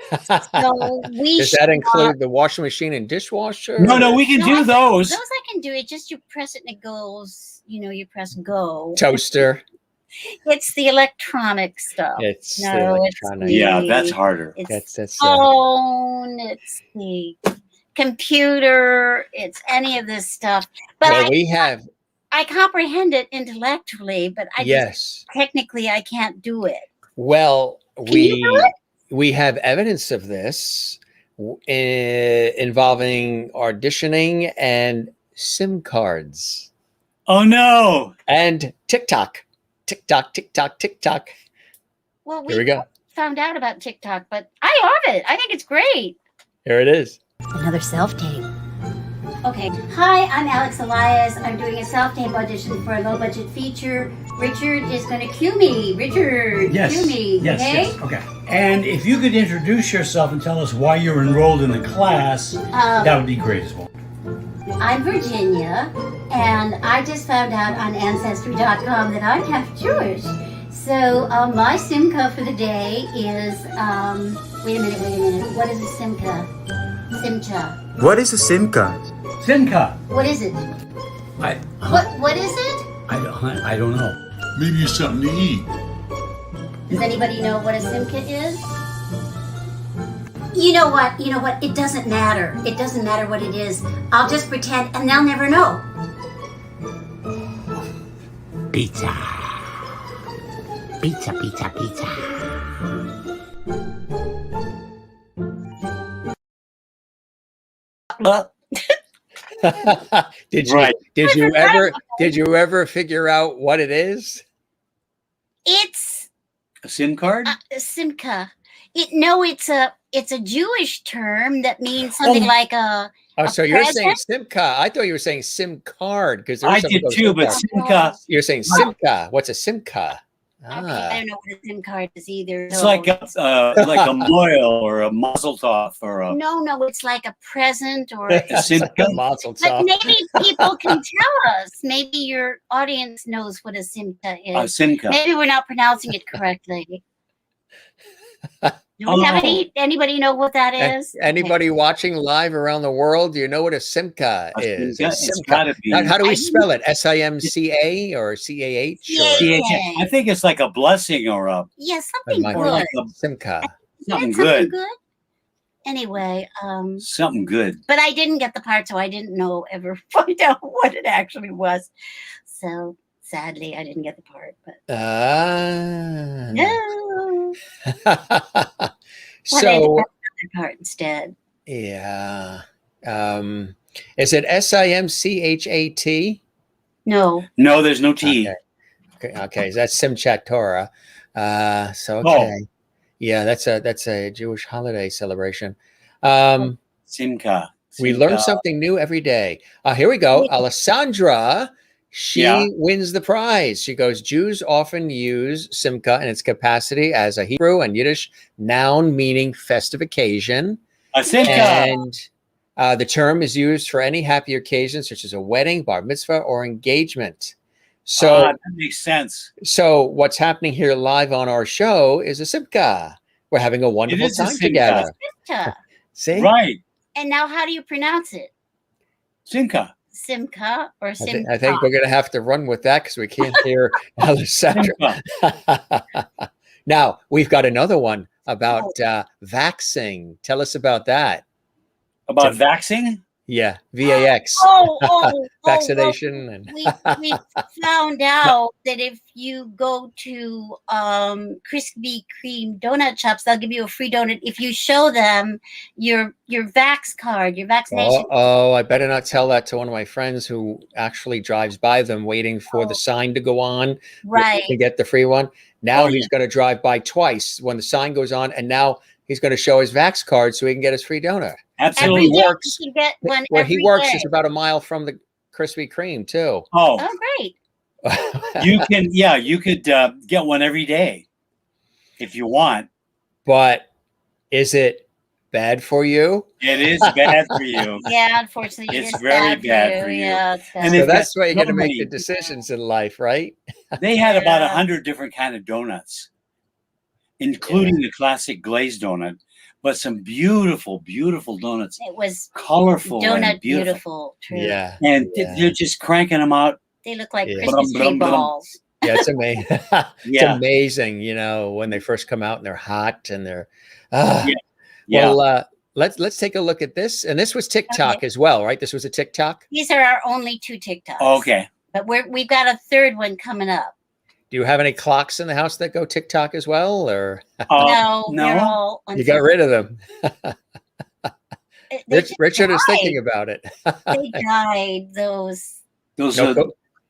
Does that include the washing machine and dishwasher? No, we can do those. Those I can do. It just you press it and it goes. You press go. Toaster. It's the electronic stuff. It's the electronic. Yeah, that's harder. It's That's phone. It's the computer. It's any of this stuff. But well, I comprehend it intellectually, but technically I can't do it. Well, Can you do it? we have evidence of this involving auditioning and SIM cards. Oh no! And TikTok. Well, Here we go. found out about TikTok, but I love it. I think it's great. Here it is. Another self-tape. Okay. Hi, I'm Alex Elias. I'm doing a self-tape audition for a low-budget feature. Richard is going to cue me. Richard, cue me. Yes, okay? yes, okay. And if you could introduce yourself and tell us why you're enrolled in the class, that would be great as well. I'm Virginia, and I just found out on Ancestry.com that I'm half Jewish. So my Simcha for the day is, wait a minute. What is a Simcha? Simcha. What is a Simcha? Simcha. What is it? What is it? I don't know. Maybe it's something to eat. Does anybody know what a Simcha is? You know what? It doesn't matter. It doesn't matter what it is. I'll just pretend and they'll never know. Pizza. Pizza. Did you ever figure out what it is? It's A SIM card? Simcha. It's a Jewish term that means something like a. So you're saying Simcha. I thought you were saying SIM card because I did too, but Simcha. You're saying Simcha. What's a Simcha? Okay, I don't know what a SIM card is either. It's like a moil or a mazel tov or a No, it's like a present or. Simcha. Mazel But tov. maybe people can tell us. Maybe your audience knows what a Simcha is. A Simcha. Maybe we're not pronouncing it correctly. Do we have anybody know what that is? Anybody watching live around the world? Do you know what a Simcha is? It's gotta be. How do we spell it? SIMCA or CAH? I think it's like a blessing or a something or good. like a Simcha. something good. Anyway, Something good. but I didn't get the part, so I didn't ever find out what it actually was. So sadly, I didn't get the part. But no, So the part instead. yeah, is it SIMCHAT? No, No, there's no T. Okay, so that's Simchat Torah. Yeah, that's a Jewish holiday celebration. Simcha. We learn something new every day. Here we go. Alessandra, she wins the prize. She goes, Jews often use Simcha in its capacity as a Hebrew and Yiddish noun meaning festive occasion. A Simcha. And the term is used for any happy occasion, such as a wedding, bar mitzvah, or engagement. So that makes sense. So what's happening here live on our show is a Simcha. We're having a wonderful time together. Simcha. See? Right. And now, how do you pronounce it? Simcha. Simcha or Simcha? I think we're going to have to run with that because we can't hear Alessandra. Now, we've got another one about vaxing. Tell us about that. About vaxing? Yeah, VAX. Vaccination. And we found out that if you go to Krispy Kreme donut shops, they'll give you a free donut if you show them your vax card, your vaccination. Oh, I better not tell that to one of my friends who actually drives by them waiting for the sign to go on to get the free one. Now he's going to drive by twice when the sign goes on, and now he's going to show his vax card so he can get his free donut. Absolutely. He works. You can get one Where he every works day. is about a mile from the Krispy Kreme too. Oh, Oh, great. you can. Yeah, you could get one every day if you want. But is it bad for you? It is bad for you. Yeah, unfortunately, It's it is very bad bad for you. Yeah, it's And bad. they've So got that's why you got to so make the many- decisions in life, right? They had about Yeah. 100 different kind of donuts, including the classic glazed donut, but some beautiful, beautiful donuts, It was colorful donut and beautiful. beautiful. True. Yeah. And Yeah. they're just cranking them out. They look like Yeah. Christmas tree Blum, blum, blum. balls. Yeah, it's amazing. It's Yeah. amazing, when they first come out and they're hot and they're ah. Yeah. Well, let's take a look at this. And this was TikTok as well, right? This was a TikTok. These are our only 2 TikToks. Okay. But we've got a third one coming up. Do you have any clocks in the house that go TikTok as well, or No, they're no. all you got rid of them? they just Richard is died. thinking about it. They died. Those Those No, are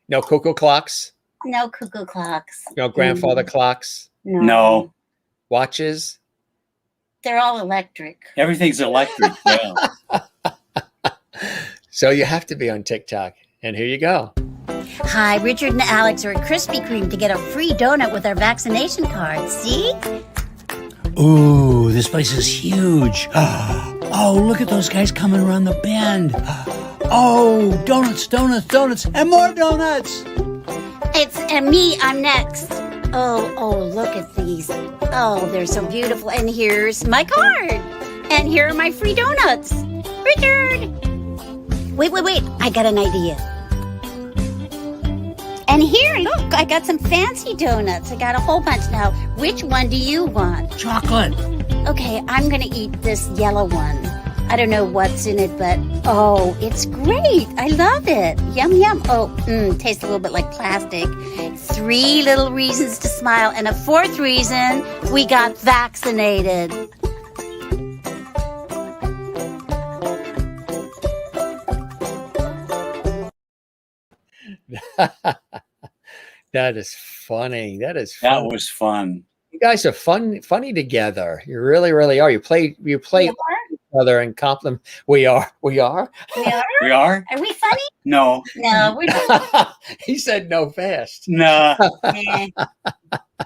no Cocoa clocks, no cuckoo clocks. no grandfather clocks, no. watches. They're all electric. Everything's electric. Yeah. So you have to be on TikTok. And here you go. Hi, Richard and Alex are at Krispy Kreme to get a free donut with our vaccination card. See? Ooh, this place is huge. Oh, look at those guys coming around the bend. Oh, donuts, and more donuts. It's me. I'm next. Oh, look at these. Oh, they're so beautiful. And here's my card. And here are my free donuts. Richard! Wait. I got an idea. And here, look, I got some fancy donuts. I got a whole bunch now. Which one do you want? Chocolate. Okay, I'm gonna eat this yellow one. I don't know what's in it, but oh, it's great. I love it. Yum, yum. Oh, tastes a little bit like plastic. 3 little reasons to smile, and a 4th reason, we got vaccinated. That is funny. That was fun. You guys are funny together. You really, really are. You play each other and compliment. We are. We are? Are we funny? No. No, we're not. He said no fast. No. Eh,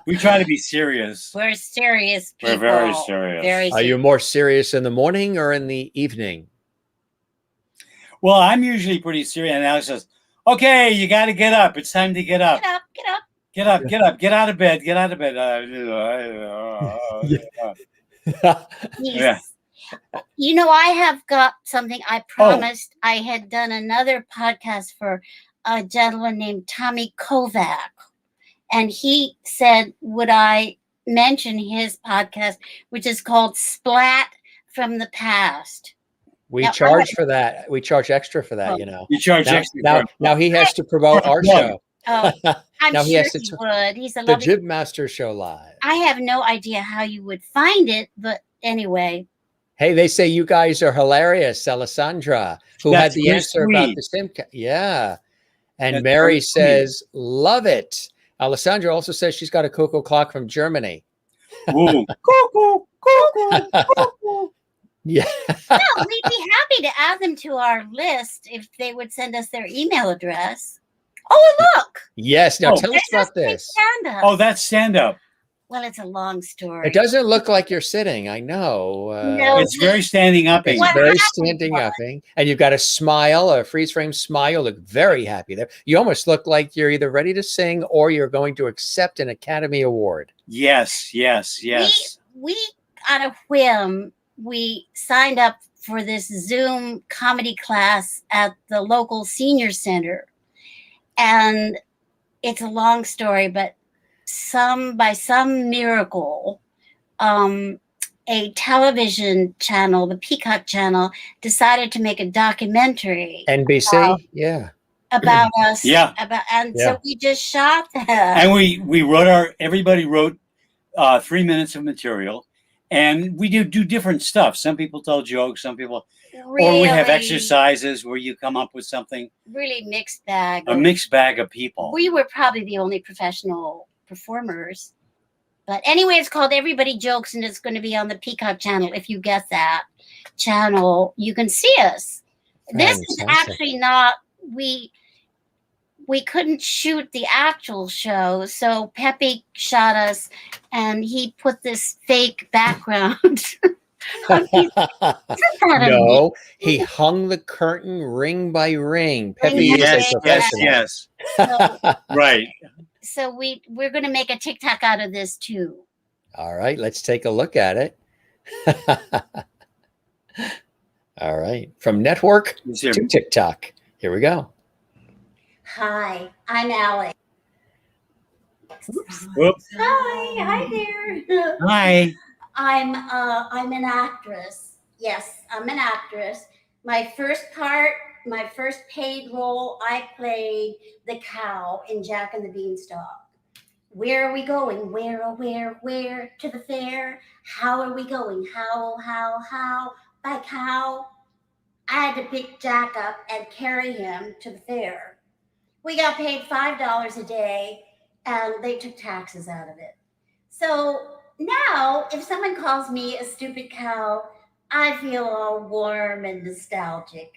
We try to be serious. we're serious people. We're very serious. Very Are you more serious in the morning or in the evening? Well, I'm usually pretty serious. And Alex says, okay, you got to get up. It's time to get up. Get up, get up. Get up, get up, get out of bed, get out of bed. Yes. You know, I have got something I promised. I had done another podcast for a gentleman named Tommy Kovac. And he said, would I mention his podcast, which is called Splat from the Past. We Now, charge for that. We charge extra for that, You charge Now, extra. now he has to promote our show. Oh, I'm Now he sure has to he would. He's a The lovely. Jib Master Show Live. I have no idea how you would find it, but anyway. Hey, they say you guys are hilarious, Alessandra, who That's had the very answer about sweet. the Simca. Yeah. And That's Mary very sweet. says, love it. Alessandra also says she's got a Cocoa clock from Germany. Ooh. Cuckoo, cuckoo, cuckoo. Yeah. No, we'd be happy to add them to our list if they would send us their email address. Oh, look. Yes. Now Oh. tell us about this. Stand up. Oh, that's stand up. Well, it's a long story. It doesn't look like you're sitting. I know. No. It's very standing upping. It's What very happened standing was- upping. And you've got a smile, a freeze frame smile. You look very happy there. You almost look like you're either ready to sing or you're going to accept an Academy Award. Yes. We on a whim, we signed up for this Zoom comedy class at the local senior center. And it's a long story, but by some miracle, a television channel, the Peacock channel, decided to make a documentary NBC? Yeah. about us. Yeah. And Yeah. so we just shot that. And we wrote everybody wrote 3 minutes of material, and we do different stuff. Some people tell jokes, some people, or we have exercises where you come up with something, Really mixed bag. a mixed bag of people. We were probably the only professional performers. But anyway, it's called Everybody Jokes, and it's going to be on the Peacock channel. If you get that channel, you can see us. This is Fantastic. actually not we couldn't shoot the actual show, so Pepe shot us, and he put this fake background. on his- Isn't that amazing? No, he hung the curtain ring by ring. Pepe Ring by is a Yes, ring, yes, professional. yes. So, Right. so we're going to make a TikTok out of this too. All right, let's take a look at it. All right, from network Is there- to TikTok. Here we go. Hi, I'm Alex. Whoops. Hi there. Hi. I'm an actress. Yes, I'm an actress. My first paid role, I played the cow in Jack and the Beanstalk. Where are we going? Where, oh, where? To the fair? How are we going? How? By cow. I had to pick Jack up and carry him to the fair. We got paid $5 a day, and they took taxes out of it. So now, if someone calls me a stupid cow, I feel all warm and nostalgic.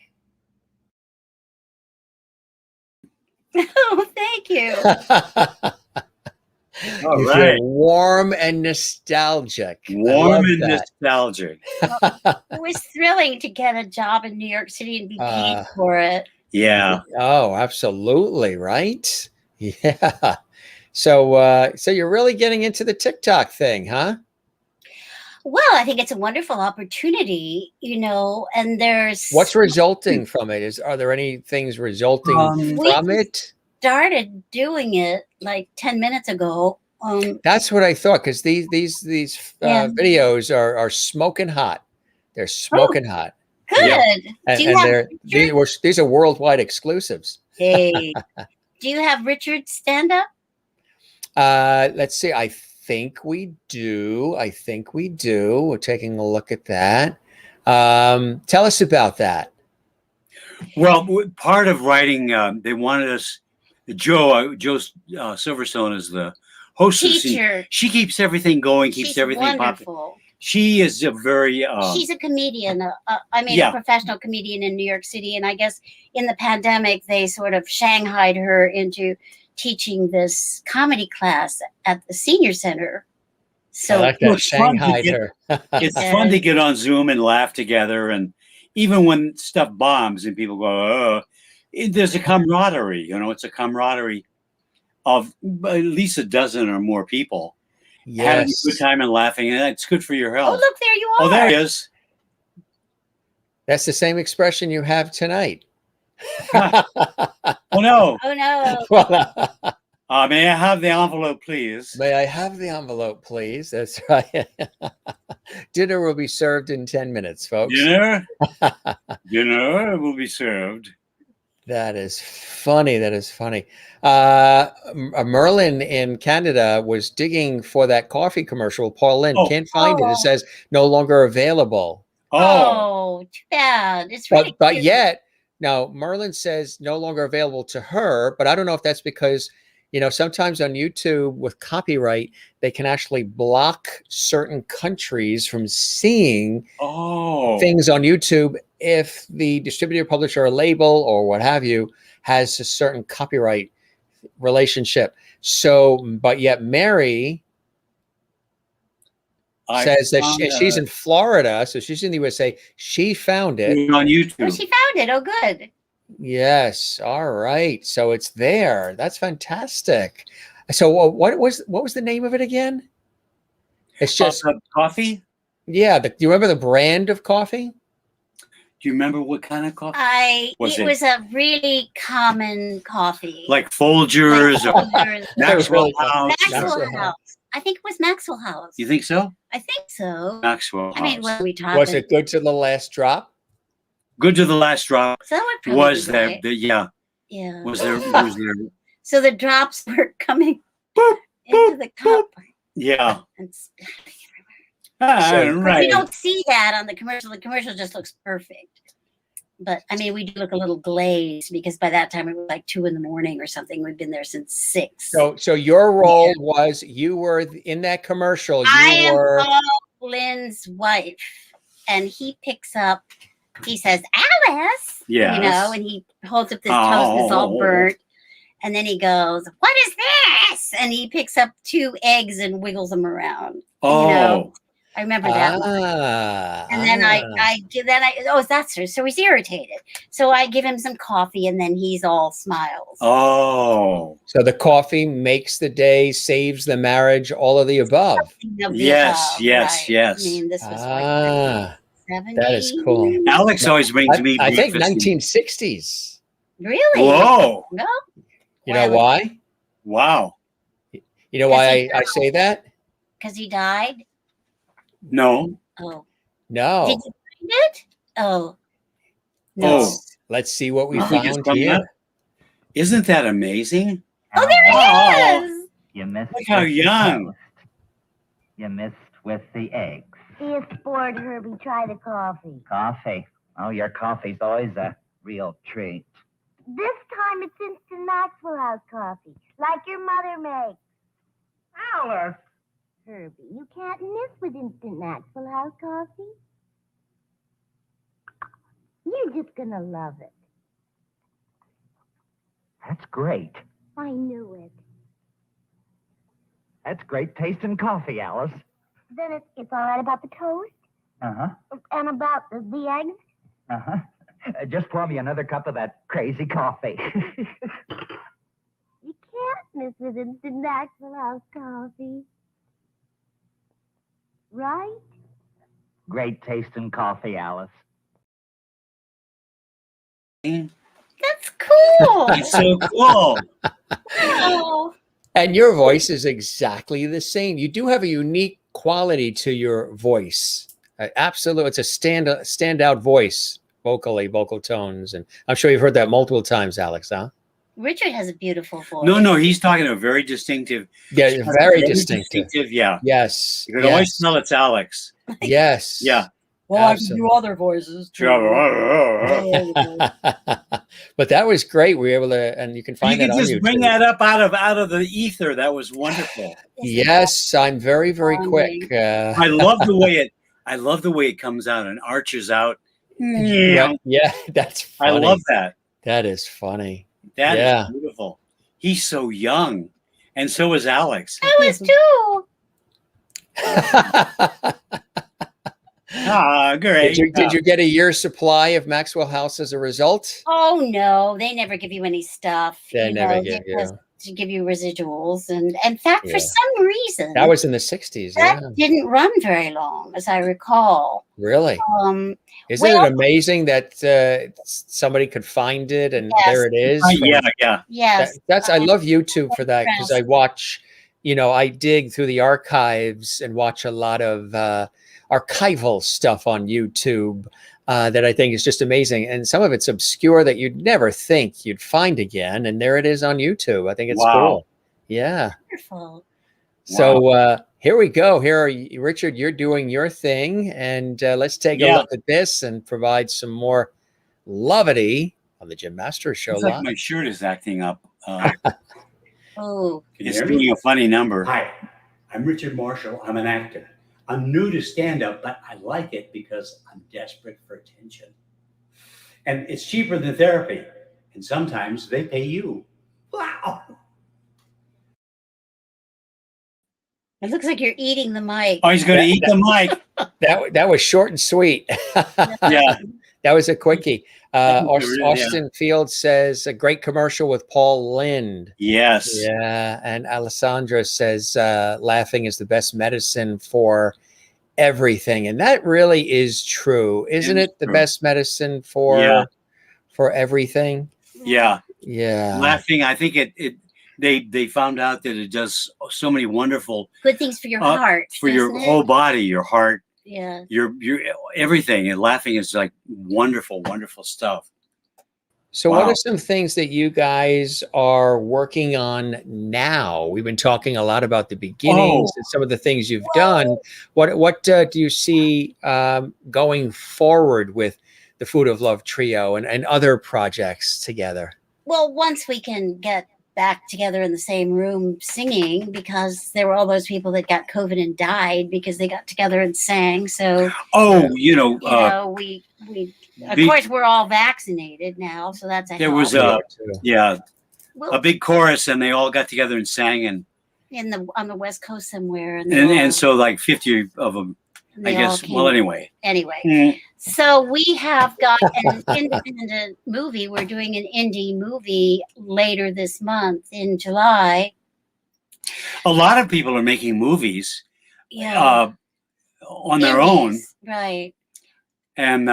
Oh, thank you. All You right. feel warm and nostalgic. I Warm love and that. nostalgic. It was thrilling to get a job in New York City and be paid for it. Yeah. Oh, absolutely, right? Yeah. So you're really getting into the TikTok thing, huh? Well, I think it's a wonderful opportunity, and there's What's resulting from it? Are there any things resulting from it? started doing it like 10 minutes ago. That's what I thought, because these Yeah. videos are smoking hot. They're smoking hot. Good. Yeah. Do you And have these are worldwide exclusives. Hey, do you have Richard stand up? Let's see. I think we do. We're taking a look at that. Tell us about that. Well, part of writing, they wanted us. Joe Silverstone is the host. Teacher. She keeps everything going, keeps She's everything wonderful. popping. She is a very. She's a comedian. Yeah. A professional comedian in New York City. And I guess in the pandemic, they sort of shanghaied her into teaching this comedy class at the senior center. So I like Well, that. it's fun to Shanghaied get- her. It's fun to get on Zoom and laugh together, and even when stuff bombs and people go, there's a camaraderie. It's a camaraderie of at least a dozen or more people having a Yes. good time and laughing, and it's good for your oh, health. look, there you are. Oh, there he is. That's the same expression you have tonight. Oh no. Oh, no. Well, May I have the envelope, please? may I have the envelope, please? That's right. Dinner will be served in 10 minutes, folks. Dinner will be served. That is funny. Merlin in Canada was digging for that coffee commercial. Paul Lynn can't find it. It says no longer available. Oh, Too bad. It's really But cute. yet, now Merlin says no longer available to her, but I don't know if that's because, sometimes on YouTube with copyright, they can actually block certain countries from seeing things on YouTube if the distributor, publisher, or label, or what have you, has a certain copyright relationship. So, but yet Mary says that she's in Florida, so she's in the USA. She found it on YouTube. Oh, she found it. Oh, good. Yes. All right. So it's there. That's fantastic. So what was the name of it again? It's just coffee. Yeah. Do you remember the brand of coffee? Do you remember what kind of coffee? It was a really common coffee. Like Folgers or Folgers. Maxwell House? Maxwell House. I think it was Maxwell House. You think so? I think so. Maxwell House. I mean, what are we talking? Was it good to the last drop? Good to the last drop. So that would probably Was be there? right. Yeah. Yeah. Was there? So the drops were coming Boop, into the cup Yeah. and splattering everywhere. Ah, So- But right. you don't see that on the commercial. The commercial just looks perfect. But I mean, we do look a little glazed because by that time it was like 2 a.m. or something. We've been there since 6. So your role was you were in that commercial. I You am were Paul Lynn's wife, and he picks up. He says, "Alice," Yes. and he holds up this toast that's all burnt, and then he goes, "What is this?" And he picks up 2 eggs and wiggles them around. Oh, I remember that one. And then that's her. So he's irritated. So I give him some coffee, and then he's all smiles. oh, So the coffee makes the day, saves the marriage, all of the above. yes, yes, right. yes. I mean, this was like 70. That is cool. Alex always brings me I think breakfast. 1960s. Really? Whoa! No. You know why? Wow. You know why I say that? Because he died. No. Oh. No. Did you find it? Oh. No. Oh. Let's see what we You think it's found coming here. up? Isn't that amazing? Oh, there it is. You missed. Look how with the young. toast. You missed with the eggs. See you sport, Herbie. Try the coffee. Coffee. Oh, your coffee's always a real treat. This time it's instant Maxwell House coffee, like your mother makes. Alice. Herbie, you can't miss with instant Maxwell House coffee. You're just gonna love it. That's great. I knew it. That's great tasting coffee, Alice. Then it's all right about the toast Uh-huh. and about the eggs. Uh-huh. Just pour me another cup of that crazy coffee. You can't miss with instant Maxwell House coffee. Right? Great tasting coffee, Alice. That's cool. It's so cool. Oh. And your voice is exactly the same. You do have a unique quality to your voice. Absolutely. It's a standout voice, vocally, vocal tones. And I'm sure you've heard that multiple times, Alex, huh? Richard has a beautiful voice. No, he's talking a very distinctive. Yeah, very distinctive. Yeah. Yes. You can always tell it's Alex. Yes. Yeah. Well, Absolutely. I can do other voices too. But that was great. We were able to, and you can find You that can on just YouTube. bring that up out of the ether. That was wonderful. Yes, I'm very, very quick. I love the way it comes out and arches out. yeah, that's I funny. love that. That is funny. That Yeah. is beautiful. He's so young, and so is Alex. I was too. Ah, great. Did you get a year's supply of Maxwell House as a result? Oh no, they never give you any stuff. They never they give you. just to give you residuals, and in fact, Yeah. for some reason, That was in the 60s. that Yeah. didn't run very long, as I recall. Really? Isn't well- it amazing that somebody could find it and Yes. there it is? Yeah. Yes, That's I love YouTube for that because I watch, I dig through the archives and watch a lot of archival stuff on YouTube that I think is just amazing. And some of it's obscure that you'd never think you'd find again. And there it is on YouTube. I think it's cool. Yeah. wonderful. So here we go. Here are you, Richard, you're doing your thing. And let's take a look at this and provide some more levity on the Jim Masters Show It's live. like my shirt is acting up. Oh, It's doing a funny number. Hi, I'm Richard Marshall. I'm an actor. I'm new to stand-up, but I like it because I'm desperate for attention. And it's cheaper than therapy. And sometimes they pay you. Wow. it looks like you're eating the mic. Oh, he's going to eat the mic. That was short and sweet. Yeah. That was a quickie. Really, Austin Fields says a great commercial with Paul Lind. Yes. Yeah. And Alessandra says laughing is the best medicine for everything. And that really is true. Isn't it the true. best medicine for everything? Yeah. Yeah. Laughing. I think they found out that it does so many wonderful Good things for your heart. for your doesn't it? whole body, your heart, Yeah. your everything. And laughing is like wonderful, wonderful stuff. So what Wow. are some things that you guys are working on now? We've been talking a lot about the beginnings and some of the things you've done. What do you see going forward with the the Food of Love trio and other projects together? Well, once we can get back together in the same room singing, because there were all those people that got COVID and died because they got together and sang. So, we of course we're all vaccinated now, so that's a there help. was Well, a big chorus, and they all got together and sang, and on the West Coast somewhere, and so like 50 of them, I they all guess. came. Well, anyway. So we have got an independent movie. We're doing an indie movie later this month in July. A lot of people are making movies Yeah, on their own, indies, right? and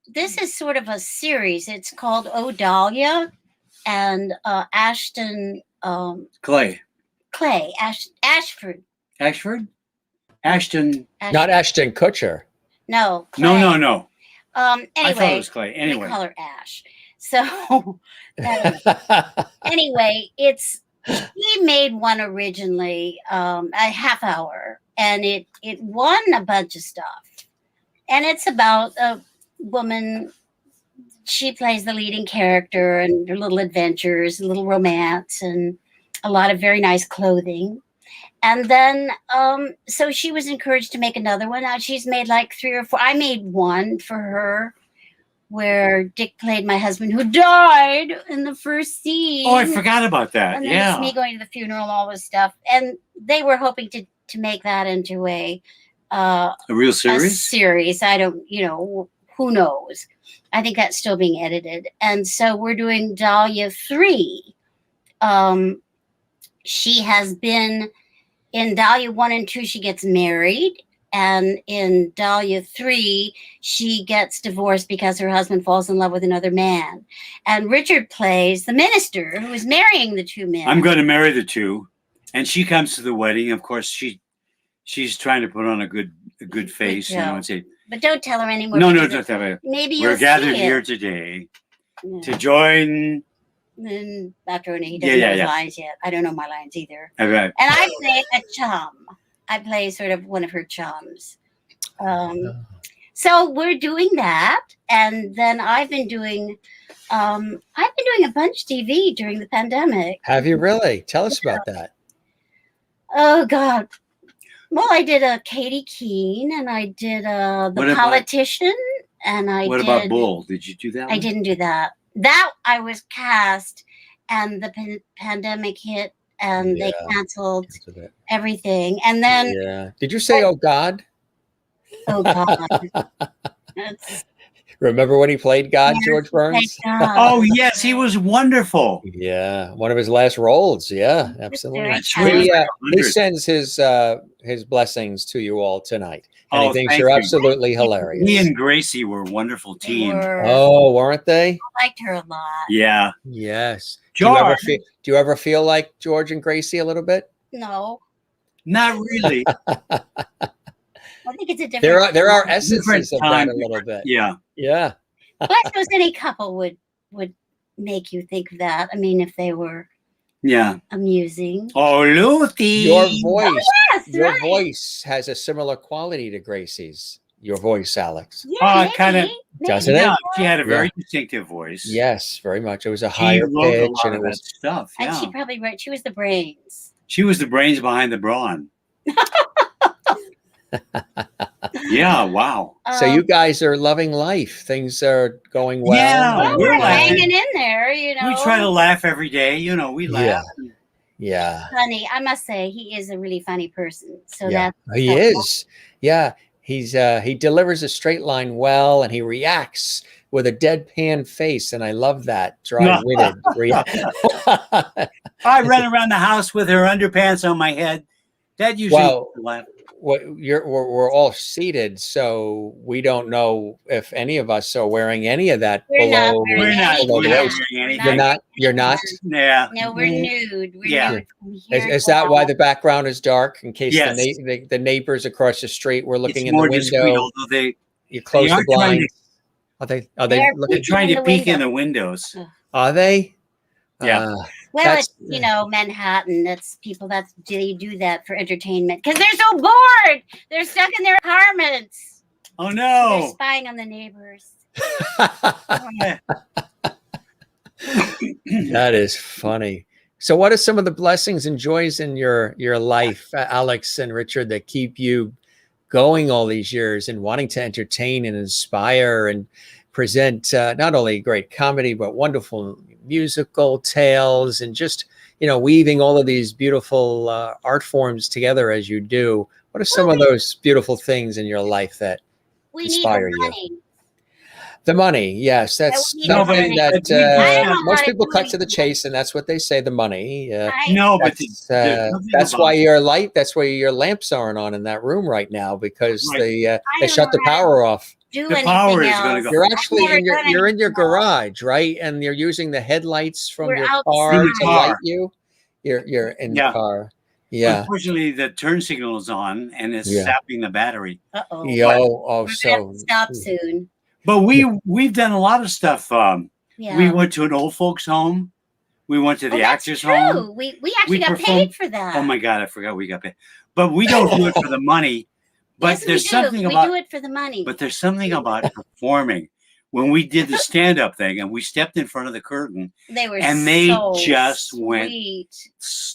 This is sort of a series. It's called Oh Dahlia, and Ashton Ashford. Ashton. Not Ashton Kutcher. No, Clay. No. Anyway, I thought it was Clay. we Anyway, call her Ash. So anyway, he made one originally, a half hour, and it won a bunch of stuff. And it's about a woman. She plays the leading character, and her little adventures, a little romance, and a lot of very nice clothing. And then, so she was encouraged to make another one. Now she's made like 3 or 4. I made one for her where Dick played my husband who died in the first scene. oh, I forgot about that. And then Yeah, it's me going to the funeral, all this stuff. And they were hoping to make that into a real a series. series. I don't, who knows? I think that's still being edited. And so we're doing Dahlia 3. She has been in Dahlia 1 and 2, she gets married. And in Dahlia 3, she gets divorced because her husband falls in love with another man. And Richard plays the minister who is marrying the 2 men. I'm going to marry the 2, and she comes to the wedding. Of course, she's trying to put on a good face, and say, but don't tell her anymore. No, don't tell her. Maybe We're you'll gathered see here it. today Yeah. to join. And after he doesn't know his lines yet. I don't know my lines either. Okay. And I play a chum. I play sort of one of her chums. So we're doing that, and then I've been doing a bunch of TV during the pandemic. Have you really? Tell us about that. Oh God. Well, I did a Katie Keene, and I did The Politician, and What about Bull? Did you do that? I didn't do that. That I was cast, and the pandemic hit, and they canceled everything. And then, did you say, "Oh God"? Oh God! Remember when he played God, George Burns? Oh yes, he was wonderful. Yeah, one of his last roles. Yeah, absolutely. He sends his blessings to you all tonight, and he thinks you're absolutely hilarious. He and Gracie were a wonderful team. Oh, weren't they? I liked her a lot. Yeah. Yes. George. Do you ever feel like George and Gracie a little bit? No. Not really. I think it's a different. There are essences of that a little bit. Yeah. Yeah. But I suppose any couple would make you think of that. I mean, if they were amusing. Oh, Luthi. Your voice. Oh, yes, your voice has a similar quality to Gracie's. Your voice, Alex. Yeah, kind of. Doesn't it? Yeah, she had a very distinctive voice. Yes, very much. It was a higher pitch, and it was stuff. And she probably she was the brains. She was the brains behind the brawn. Yeah, wow. So you guys are loving life. Things are going well. Yeah, we're hanging in there, We try to laugh every day. We laugh. Yeah. Funny. I must say, he is a really funny person. So he is. Yeah. He delivers a straight line well, and he reacts with a deadpan face, and I love that dry-witted. I run around the house with her underpants on my head. That usually laugh. We're all seated, so we don't know if any of us are wearing any of that below. We're not wearing anything. You're not. Yeah. No, we're nude. We're nude. Is that why the background is dark? In case the neighbors across the street were looking in the window. Discreet, although you close the blinds. Are they They're trying to peek in the windows? Are they? Yeah. Well, it's Manhattan. That's people they do that for entertainment because they're so bored. They're stuck in their apartments. Oh no! They're spying on the neighbors. That is funny. So, what are some of the blessings and joys in your life, Alex and Richard, that keep you going all these years and wanting to entertain and inspire and present not only great comedy but wonderful musical tales and just weaving all of these beautiful art forms together as you do? What are some of those beautiful things in your life that We need the inspire you? money. The money, yes, that's we need No, but something I that don't know most how to people do cut to the it. chase, and that's what they say. The money. No, but That's why your light. That's why your lamps aren't on in that room right now because Right. they don't shut know the how to power off. Do The anything power is else. gonna go. You're I've actually never in your done you're in your anything else. garage, right? And you're using the headlights from We're your outside. car In the to light car. you. You're in the Yeah. car. Yeah. Unfortunately, the turn signal is on and it's Yeah. sapping the battery. Uh-oh. Oh, We're gonna have so to stop soon. But we've done a lot of stuff. Yeah. We went to an old folks home. We went to the that's actors' true. home. We actually got performed- paid for that. Oh my God, I forgot we got paid. But we don't do it for the money. But Yes, there's we do. something We about do it for the money. But there's something about performing. When we did the stand-up thing and we stepped in front of the curtain, they were and they so just went sweet.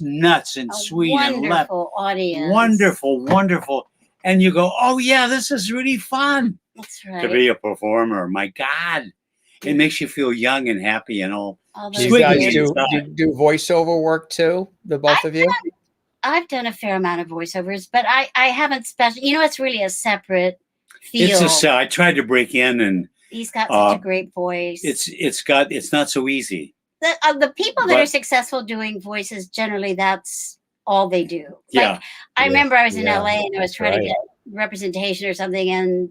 nuts and A sweet and left. wonderful audience. Wonderful, wonderful. And you go, oh yeah, this is really fun That's right. to be a performer. My God. It makes you feel young and happy and all. All do those you guys years. do voiceover work too? The both of you? I've done a fair amount of voiceovers, but I haven't special. It's really a separate field. I tried to break in, and He's got such a great voice. it's not so easy. The people that But- are successful doing voices, generally that's all they do. Yeah. Like, I remember I was in Yeah. LA and I was trying to Right. get representation or something, and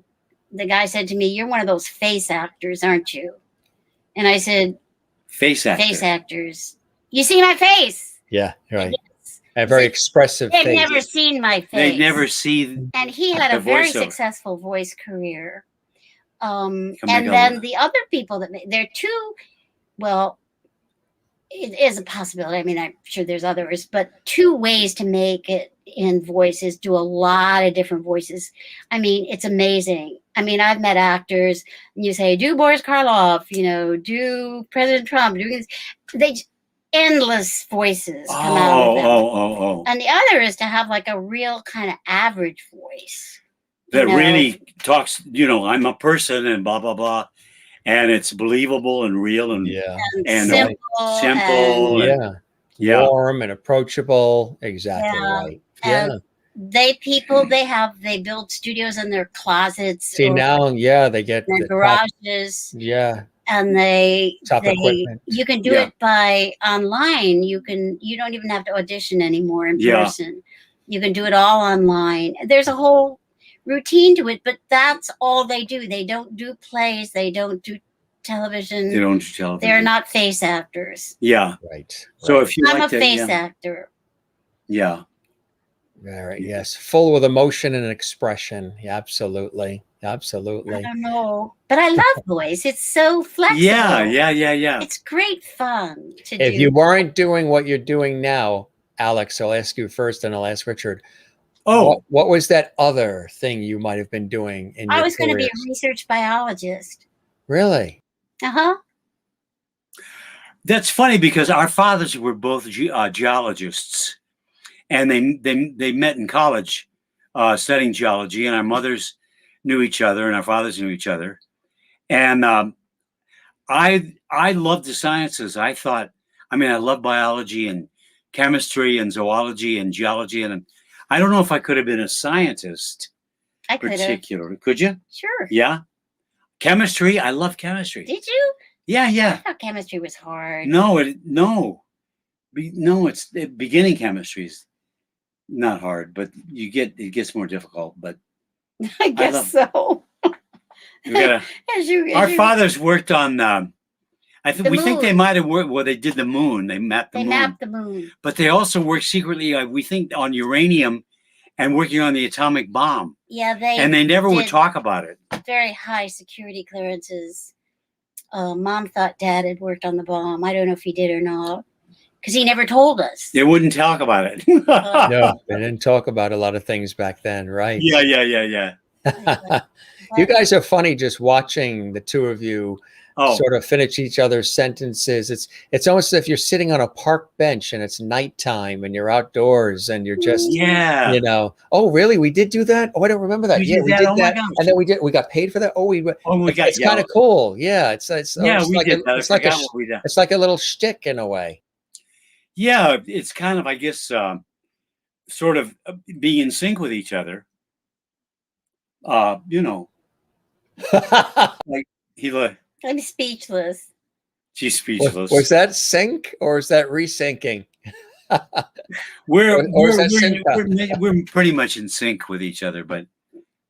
the guy said to me, "You're one of those face actors, aren't you?" And I said, Face actor. "Face actors. You see my face." Yeah, right. A very expressive They've face. never seen my face. They never see. And he had the a very voiceover. successful voice career. Can make And a then lot. the other people there are two, well, it is a possibility. I mean, I'm sure there's others, but two ways to make it in voices, do a lot of different voices. I mean, it's amazing. I mean, I've met actors and you say, do Boris Karloff, do President Trump, endless voices come out of them. Oh. And the other is to have like a real kind of average voice. That really talks, I'm a person and blah, blah, blah. And it's believable and real and and simple. simple. And, Yeah. Warm and approachable. Exactly Yeah. right. Yeah. and they build studios in their closets. See or now, they get their the top, garages. top And equipment. you can do it by online. You don't even have to audition anymore in person. You can do it all online. There's a whole routine to it, but that's all they do. They don't do plays. They don't do television. They don't do television. They're not face actors. Yeah. Right. So if you I'm like a face yeah. actor. Yeah. All right. Yes. Full with emotion and expression. Yeah, absolutely. Absolutely. I don't know, but I love voice. It's so flexible. Yeah. It's great fun to do. If you weren't doing what you're doing now, Alex, I'll ask you first and I'll ask Richard. Oh, What was that other thing you might have been doing in your I was going to be a careers? research biologist. Really? Uh-huh. that's funny because our fathers were both geologists, and they met in college studying geology, and our mothers knew each other and our fathers knew each other. And I loved the sciences. I love biology and chemistry and zoology and geology, and I don't know if I could have been a scientist I could have. particularly. Could you? Sure. Yeah. Chemistry. I love chemistry. Did you? Yeah. I thought chemistry was hard. No, it's beginning chemistry is not hard, but it gets more difficult. But I guess so. we gotta, our fathers worked on. We think they moon. might have worked. Well, they did the moon. They mapped the They moon. mapped the moon. But they also worked secretly. We think on uranium, and working on the atomic bomb. Yeah, And they never would did talk about it. very high security clearances. Mom thought Dad had worked on the bomb. I don't know if he did or not, because he never told us. They wouldn't talk about it. No, they didn't talk about a lot of things back then, right? Yeah. You guys are funny just watching the two of you Oh, sort of finish each other's sentences. It's almost as if you're sitting on a park bench and it's nighttime and you're outdoors and you're just, yeah. oh, really? We did do that? Oh, I don't remember that. We Yeah, did we that? did Oh my that. gosh. And then we got paid for that. Oh, we got it's kind of cool. Yeah, it's Yeah, we like did that. I it's like forgot what we did. it's like a little shtick in a way. Yeah, it's kind of, I guess, sort of being in sync with each other. Like I'm speechless. she's speechless. Was that sync or is that resyncing? We're or is that sync? we're pretty much in sync with each other, but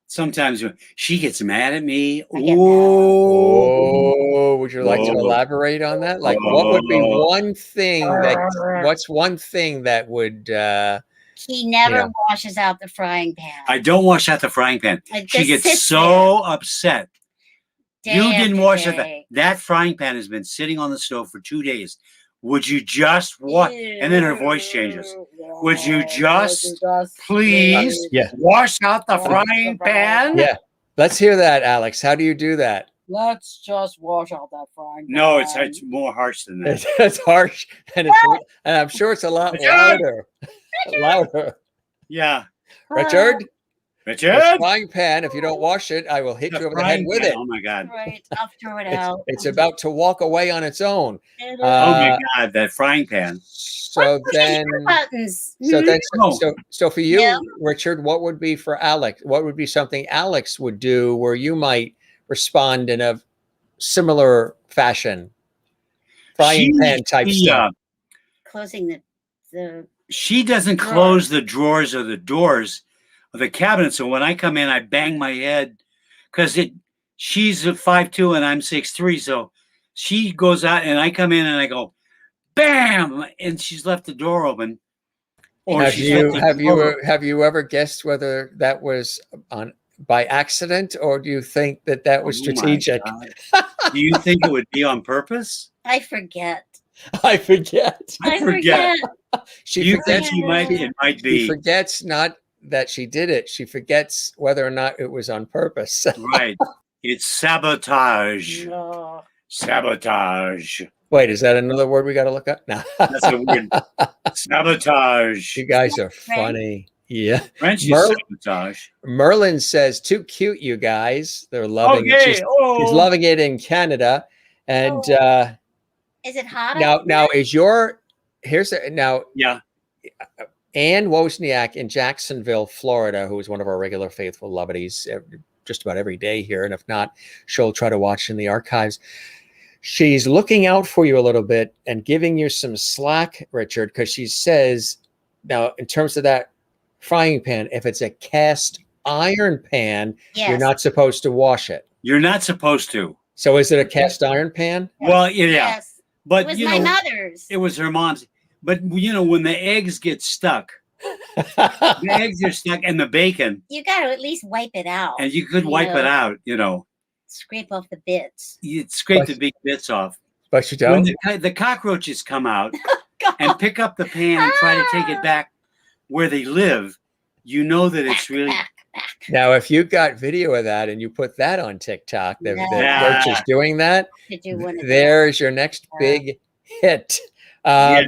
sometimes she gets mad at me. I get mad. Oh, would you like to Oh. elaborate on that? Like, what would be one thing what's one thing that would, He never Yeah. washes out the frying pan. I don't wash out the frying pan. It She just gets sits so upset. there You day didn't after wash it. day. That frying pan has been sitting on the stove for 2 days. Would you just wash? And then her voice changes. Would you just please Yeah. wash out the frying pan? Yeah. Let's hear that, Alex. How do you do that? Let's just wash out that frying pan. No, it's more harsh than that. It's harsh, and I'm sure it's a lot louder. Louder. Yeah. Richard, Richard? the frying pan, if you don't wash it, I will hit you over the head frying with pan. it. Oh my God. Right, I'll throw it out. It's about to walk away on its own. It is. Oh my God, that frying pan. So then, buttons. so for you, Yeah. Richard, what would be for Alex? What would be something Alex would do where you might respond in a similar fashion? Frying pan type stuff. Closing the She doesn't close the drawers or the doors of the cabinet. So when I come in, I bang my head because she's a 5'2" and I'm 6'3". So she goes out and I come in and I go, bam, and she's left the door open. Or Have she's you left the door- have you ever guessed whether that was by accident or do you think that was Oh my strategic? God. Do you think it would be on purpose? I forget. I forget. I forget. She You forgets. think it might She be forgets not that she did it. She forgets whether or not it was on purpose. right. It's sabotage. No. Sabotage. Wait, is that another word we got to look up? No. That's a word. Sabotage. You guys are funny. Yeah. French is Merle- sabotage. Merlin says, "Too cute, you guys." They're loving it. Okay. She's Oh. loving it in Canada. And Is it hot? now is your now Yeah. Ann Wozniak in Jacksonville, Florida, who is one of our regular faithful loveties just about every day here. And if not, she'll try to watch in the archives. She's looking out for you a little bit and giving you some slack, Richard, because she says, now, in terms of that frying pan, if it's a cast iron pan, you're not supposed to wash it. You're not supposed to. So is it a cast iron pan? Well, yeah. Yes. But It was you my know, mother's. it was her mom's. But you know, when the eggs get stuck, the eggs are stuck and the bacon, You got to at least wipe it out. and you could wipe it out, you know. Scrape off the bits. You scrape the big bits off. But you When don't. the cockroaches come out and pick up the pan and try to take it back where they live, you know that it's really Now, if you got video of that and you put that on TikTok, that Yeah. Roach is doing that, To do one of there's your next big hit. yes.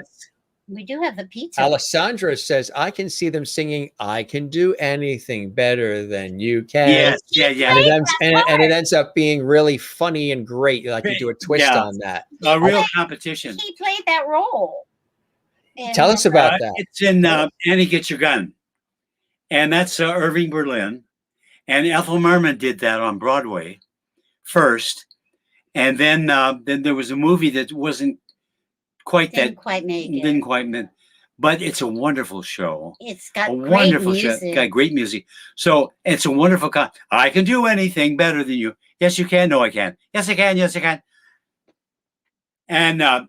We do have the pizza. Alessandra says, I can see them singing, I can do anything better than you can. Yes, yeah. And it ends up being really funny and great. Like you do a twist Yeah. on that. A real competition. He played that role. And, Tell us about that. It's in Annie Get Your Gun. And that's Irving Berlin. And Ethel Merman did that on Broadway first. And then there was a movie that wasn't quite didn't quite make it. didn't quite make, but it's a wonderful show. It's got A great wonderful show. music. Got great music. So it's a wonderful I can do anything better than you. Yes, you can. No, I can. Yes, I can. Yes, I can. And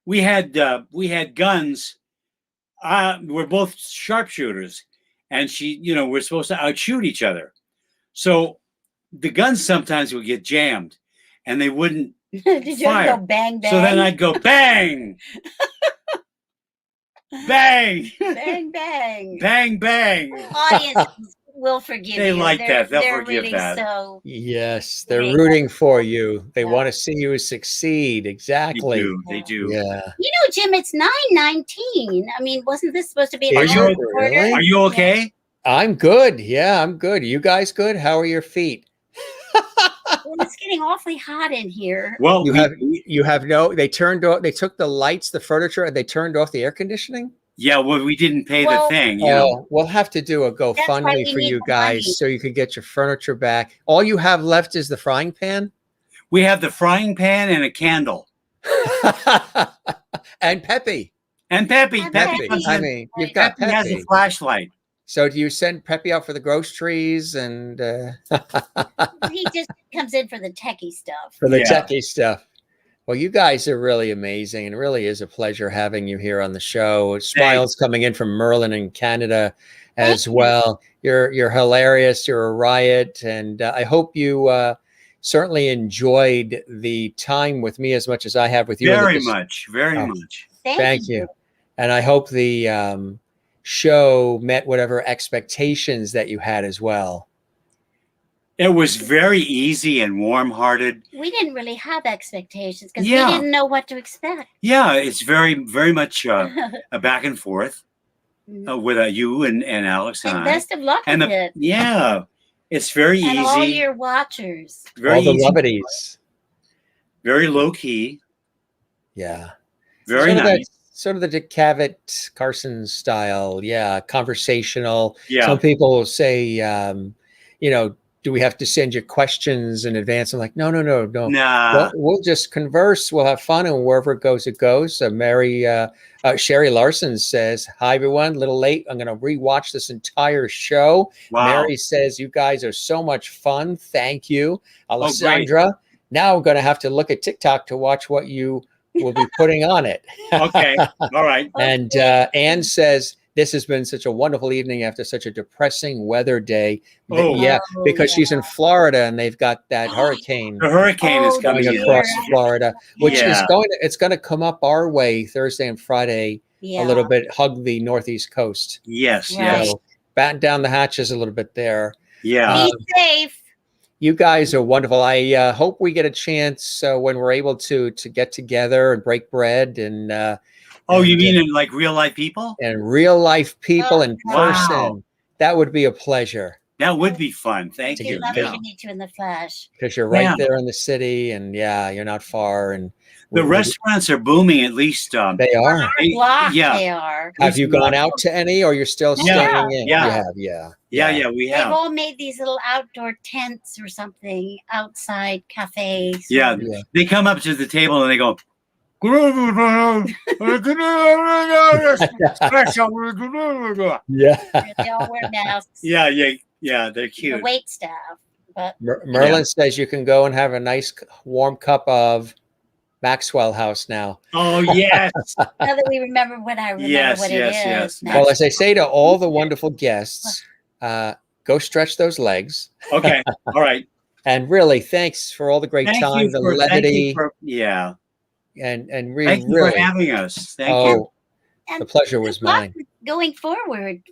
we had guns. We're both sharpshooters, and we're supposed to outshoot each other. So the guns sometimes would get jammed, and they wouldn't Did you fire. go bang bang? So then I'd go bang, bang, bang bang. bang, bang. Audience we'll forgive They you. like that. They'll They're forgive really that. so. Yes, they're Great. rooting for you. They Yeah. want to see you succeed. They Exactly. do. They do. Yeah. You know, Jim, it's 9:19. I mean, wasn't this supposed to be an Is hour it quarter? really? Are you okay? I'm good. Yeah, I'm good. You guys good? How are your feet? Well, it's getting awfully hot in here. Well, You have no. They turned off. They took the lights, the furniture, and they turned off the air conditioning. yeah. Well, we didn't pay Well, the thing. You know. Oh, we'll have to do a why GoFundMe we for need you the guys money. so you can get your furniture back. All you have left is the frying pan We have the frying pan and a candle. and Peppy. And Peppy. And Peppy. Peppy. I mean, you've got Peppy has a Peppy. flashlight. So do you send Peppy out for the groceries and He just comes in for the techie stuff. for the Yeah. techie stuff? Well, you guys are really amazing, and it really is a pleasure having you here on the show. Smiles coming in from Merlin in Canada as Thank you. well. You're hilarious. You're a riot, and I hope you certainly enjoyed the time with me as much as I have with you. Very much. Very Oh. much. Thank you. And I hope the show met whatever expectations that you had as well. It was very easy and warm-hearted. We didn't really have expectations because Yeah. we didn't know what to expect. Yeah, it's very, very much a back and forth with you and Alex and And I. best of luck And with it. yeah, it's very And easy. all your watchers. Very All the easy. lovities. Very low key. Yeah. Very nice. Sort of the Dick Cavett Carson style. Yeah. Conversational. Yeah. Some people will say, do we have to send you questions in advance? I'm like, no. Nah. We'll just converse. We'll have fun, and wherever it goes, it goes. Sherry Larson says, "Hi everyone, a little late. I'm going to rewatch this entire show." Wow. Mary says, "You guys are so much fun. Thank you." great. Alessandra, now I'm going to have to look at TikTok to watch what you will be putting on it. Okay. All right. And Anne says, "This has been such a wonderful evening after such a depressing weather day." Oh. Yeah, Oh, because she's in Florida and they've got that hurricane The hurricane is Oh, coming coming in. dear. across Florida, which is Yeah. it's going to come up our way Thursday and Friday Yeah. a little bit, hug the Northeast coast. Yes. Right. Yes. So batten down the hatches a little bit there. Yeah. Be safe. You guys are wonderful. I hope we get a chance when we're able to get together and break bread and Oh, you and, mean in like real life people? and real life people Oh, in wow. person. That would be a pleasure That would be fun. Thank To We'd you. get love together. to meet you in the flesh. because you're right Yeah. there in the city, and you're not far. And The we- restaurants are booming. At least. they are. Our block yeah. they are. Have you gone out to any, or you're still Yeah. staying in? Yeah. You have, yeah. Yeah. We They've have. all made these little outdoor tents or something outside cafes. Yeah. Yeah. They come up to the table and they go. Yeah. They all wear masks. Yeah. They're The cute. wait staff. But Merlin says you can go and have a nice warm cup of Maxwell House now. Oh yes. now that we remember what I remember Yes, what yes, it is. yes. now. Well, as I say to all the wonderful guests, go stretch those legs. Okay. All right. And really, thanks for all the great time, the thank levity, you for, yeah. and Thank really, you for having us. Thank you. And the pleasure was good luck mine. going forward.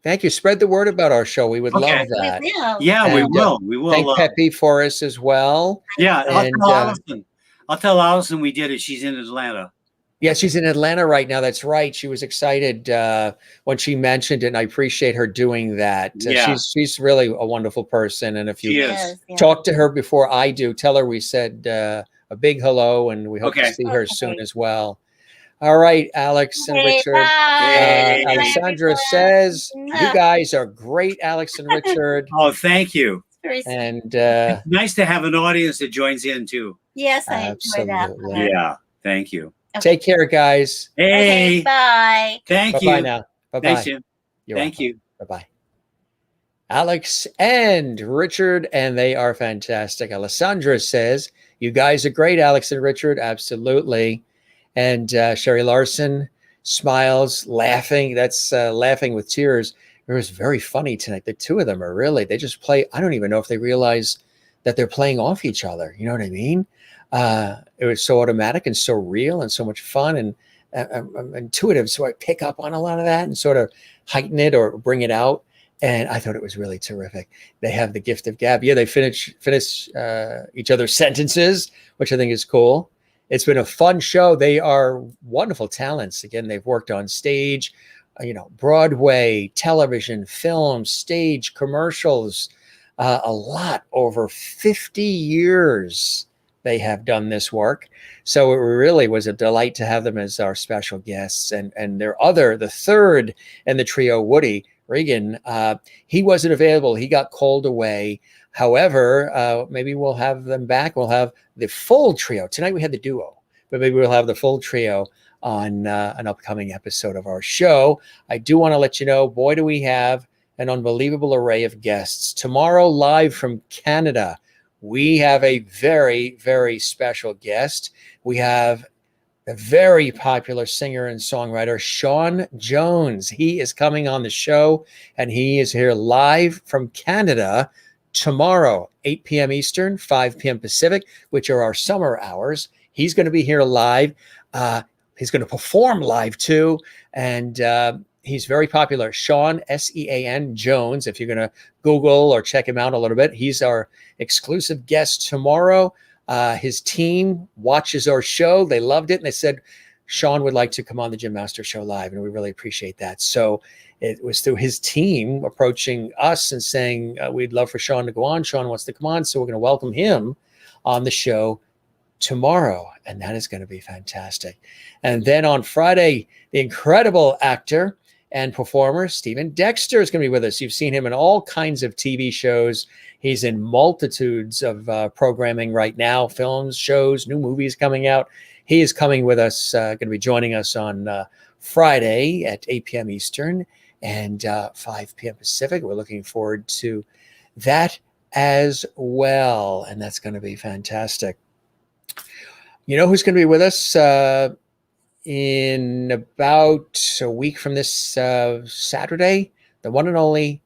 Thank you. Spread the word about our show. We would Okay. love that. We will. Yeah, we And, will. We will. Thank Peppy for us as well. Yeah, I'll And, tell Allison. I'll tell Allison we did it. She's in Atlanta. Yeah, she's in Atlanta right now. That's right. She was excited when she mentioned it, and I appreciate her doing that. Yeah. She's really a wonderful person. And if She you is. Yes, yeah. talk to her before I do, tell her we said a big hello, and we hope Okay. to see her Okay. soon as well. All right, Alex and Okay, Richard. bye. Alessandra says, "You guys are great, Alex and Richard." Oh, thank you. Very- And Nice to have an audience that joins in too. yes, I enjoy that. absolutely. Yeah. Thank you. take care, guys. Hey. Okay, bye. Thank Bye-bye you. now. Bye-bye. Thanks, Jim. You're Thank welcome. you. Bye-bye. Alex and Richard, and they are fantastic. Alessandra says, "You guys are great, Alex and Richard." Absolutely. And Sherry Larson smiles, laughing. That's laughing with tears. It was very funny tonight. The two of them are really, they just play. I don't even know if they realize that they're playing off each other. You know what I mean? It was so automatic and so real and so much fun, and I'm intuitive. So I pick up on a lot of that and sort of heighten it or bring it out. And I thought it was really terrific. They have the gift of gab. Yeah, they finish each other's sentences, which I think is cool. It's been a fun show. They are wonderful talents. Again, they've worked on stage, Broadway, television, film, stage, commercials, a lot. Over 50 years they have done this work. So it really was a delight to have them as our special guests. And the third in the trio, Woody Regan, he wasn't available. He got called away. However, maybe we'll have them back. We'll have the full trio. Tonight we had the duo, but maybe we'll have the full trio on an upcoming episode of our show. I do want to let you know, boy, do we have an unbelievable array of guests. Tomorrow, live from Canada, we have a very, very special guest. We have a very popular singer and songwriter, Sean Jones. He is coming on the show, and he is here live from Canada tomorrow, 8 p.m. Eastern, 5 p.m. Pacific, which are our summer hours. He's going to be here live. He's going to perform live too, and he's very popular. Sean, Sean Jones, if you're going to Google or check him out a little bit. He's our exclusive guest tomorrow. His team watches our show. They loved it, and they said Sean would like to come on the Jim Master Show live, and we really appreciate that. So it was through his team approaching us and saying, we'd love for Sean to go on. Sean wants to come on, so we're going to welcome him on the show tomorrow, and that is going to be fantastic. And then on Friday, the incredible actor and performer Stephen Dexter is going to be with us. You've seen him in all kinds of TV shows. He's in multitudes of programming right now, films, shows, new movies coming out. He is coming with us, going to be joining us on Friday at 8 p.m. Eastern and 5 p.m. Pacific. We're looking forward to that as well, and that's going to be fantastic. You know who's going to be with us in about a week from this Saturday? The one and only,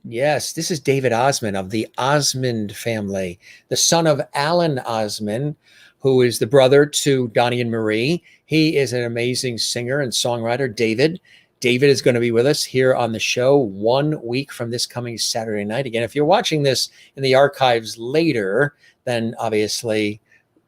yes, this is David Osmond of the Osmond family, the son of Alan Osmond, who is the brother to Donnie and Marie. He is an amazing singer and songwriter, David. David is going to be with us here on the show 1 week from this coming Saturday night. Again, if you're watching this in the archives later, then obviously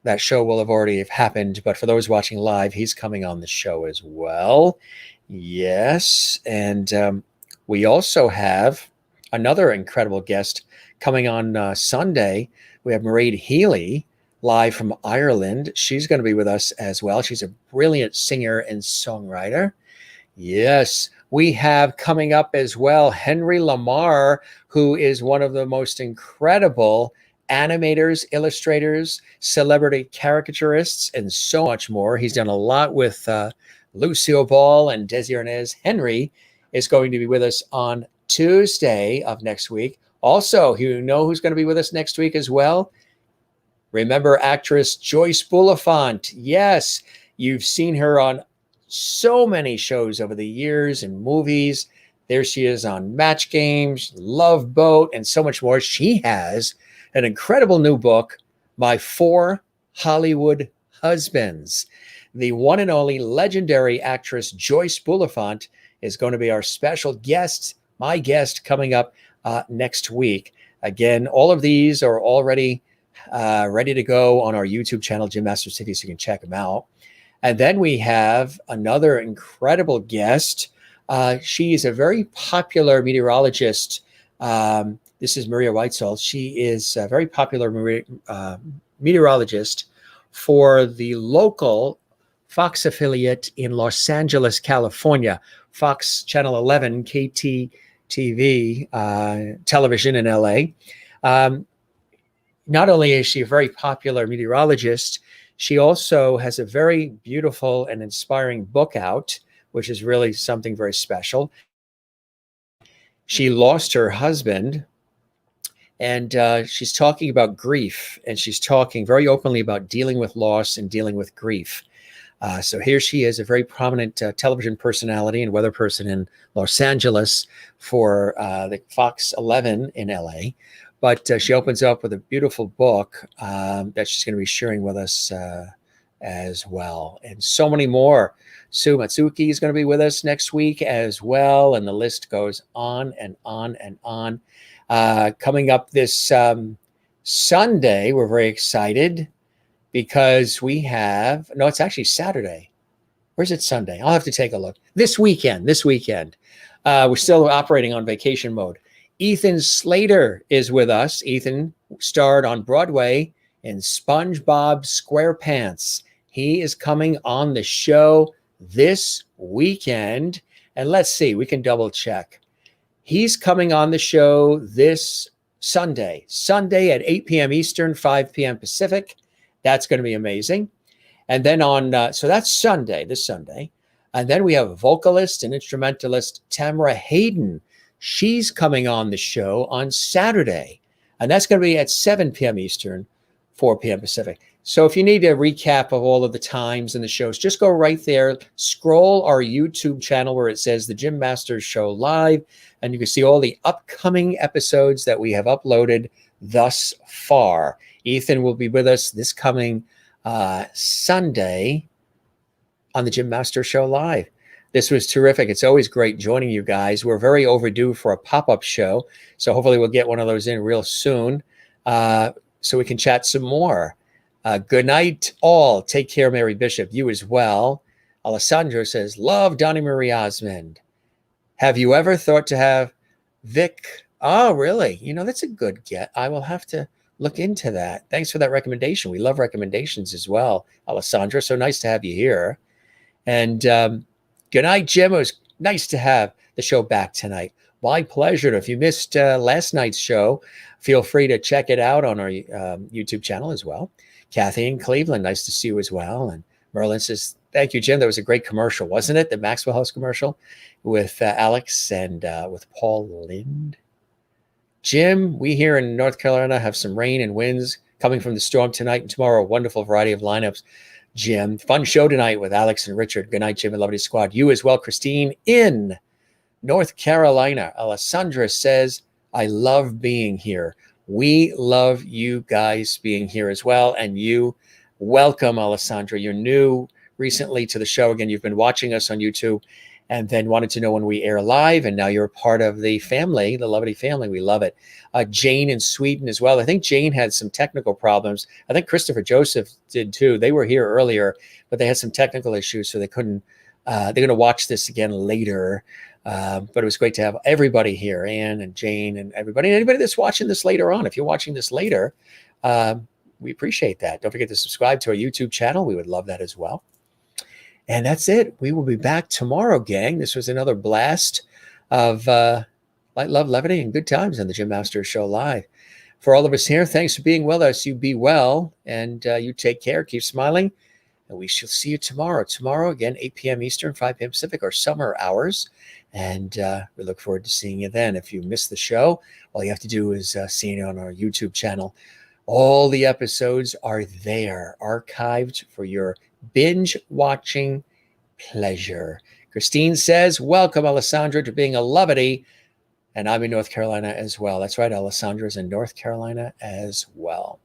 that show will have already happened. But for those watching live, he's coming on the show as well. Yes. And we also have another incredible guest coming on Sunday. We have Mairead Healy live from Ireland. She's going to be with us as well. She's a brilliant singer and songwriter. Yes. We have coming up as well Henry Lamar, who is one of the most incredible animators, illustrators, celebrity caricaturists, and so much more. He's done a lot with Lucille Ball and Desi Arnaz. Henry is going to be with us on Tuesday of next week. Also, you know who's going to be with us next week as well? Remember actress Joyce Bulifant. Yes, you've seen her on so many shows over the years and movies. There she is on Match Games, Love Boat, and so much more. She has an incredible new book, My 4 Hollywood Husbands. The one and only legendary actress Joyce Bulifant is going to be our special guest, my guest, coming up next week. Again, all of these are already ready to go on our YouTube channel, Jim Master City, so you can check them out. And then we have another incredible guest. She is a very popular meteorologist. This is Maria Whitesell. She is a very popular meteorologist for the local Fox affiliate in Los Angeles, California, Fox Channel 11, KTTV television in LA. Not only is she a very popular meteorologist, she also has a very beautiful and inspiring book out, which is really something very special. She lost her husband, and she's talking about grief, and she's talking very openly about dealing with loss and dealing with grief. So here she is, a very prominent television personality and weather person in Los Angeles for the Fox 11 in LA. But she opens up with a beautiful book that she's going to be sharing with us as well, and so many more. Sue Matsuki is going to be with us next week as well, and the list goes on and on and on. Coming up this Sunday, we're very excited because we have, no, it's actually Saturday. Where's it Sunday? I'll have to take a look. This weekend. We're still operating on vacation mode. Ethan Slater is with us. Ethan starred on Broadway in SpongeBob SquarePants. He is coming on the show this weekend. And let's see, we can double check. He's coming on the show this Sunday at 8 p.m. Eastern, 5 p.m. Pacific. That's going to be amazing. And then so that's Sunday, this Sunday. And then we have vocalist and instrumentalist Tamara Hayden. She's coming on the show on Saturday. And that's going to be at 7 p.m. Eastern, 4 p.m. Pacific. So if you need a recap of all of the times and the shows, just go right there, scroll our YouTube channel where it says The Jim Masters Show Live, and you can see all the upcoming episodes that we have uploaded thus far. Ethan will be with us this coming Sunday on The Jim Masters Show Live. This was terrific. It's always great joining you guys. We're very overdue for a pop-up show, so hopefully we'll get one of those in real soon so we can chat some more. Good night, all. Take care, Mary Bishop. You as well. Alessandro says, love Donnie Marie Osmond. Have you ever thought to have Vic? Oh, really? You know, that's a good get. I will have to look into that. Thanks for that recommendation. We love recommendations as well, Alessandro. So nice to have you here. And good night, Jim. It was nice to have the show back tonight. My pleasure. If you missed last night's show, feel free to check it out on our YouTube channel as well. Kathy in Cleveland, nice to see you as well. And Merlin says, thank you, Jim. That was a great commercial, wasn't it? The Maxwell House commercial with Alex and with Paul Lind. Jim, we here in North Carolina have some rain and winds coming from the storm tonight and tomorrow. A wonderful variety of lineups. Jim, fun show tonight with Alex and Richard. Good night, Jim and Lovely Squad. You as well, Christine in North Carolina. Alessandra says, I love being here. We love you guys being here as well. And you, welcome, Alessandra. You're new recently to the show. Again, you've been watching us on YouTube and then wanted to know when we air live. And now you're a part of the family, the Lovely family. We love it. Jane in Sweden as well. I think Jane had some technical problems. I think Christopher Joseph did too. They were here earlier, but they had some technical issues, so they couldn't. They're going to watch this again later. But it was great to have everybody here, Anne and Jane and everybody. And anybody that's watching this later on, if you're watching this later, we appreciate that. Don't forget to subscribe to our YouTube channel. We would love that as well. And that's it. We will be back tomorrow, gang. This was another blast of light, love, levity, and good times on the Jim Masters Show Live. For all of us here, thanks for being with us. You be well, and you take care. Keep smiling. And we shall see you tomorrow. Tomorrow, again, 8 p.m. Eastern, 5 p.m. Pacific, our summer hours. And we look forward to seeing you then. If you missed the show, all you have to do is see it on our YouTube channel. All the episodes are there, archived for your binge watching pleasure. Christine says, welcome, Alessandra, to being a lovity. And I'm in North Carolina as well. That's right, Alessandra's in North Carolina as well.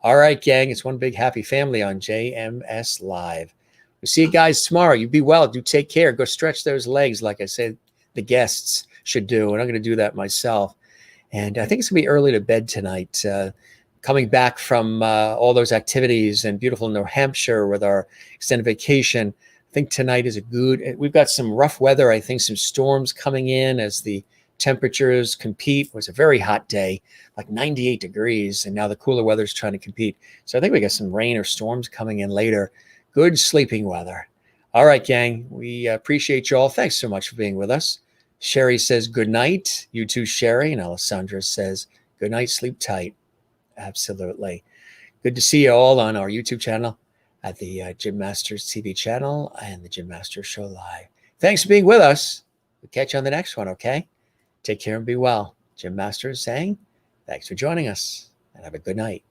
All right, gang, it's one big happy family on JMS Live. We'll see you guys tomorrow. You be well. Do take care. Go stretch those legs like I said the guests should do. And I'm going to do that myself. And I think it's going to be early to bed tonight. Coming back from all those activities in beautiful New Hampshire with our extended vacation, I think tonight is we've got some rough weather. I think some storms coming in as the temperatures compete. It was a very hot day, like 98 degrees, and now the cooler weather is trying to compete. So I think we got some rain or storms coming in later. Good sleeping weather. All right, gang, we appreciate you all. Thanks so much for being with us. Sherry says good night. You too, Sherry. And Alessandra says good night, sleep tight. Absolutely. Good to see you all on our YouTube channel at the Jim Masters TV channel and the Jim Masters Show Live. Thanks for being with us. We'll catch you on the next one, okay? Take care and be well. Jim Masters saying thanks for joining us and have a good night.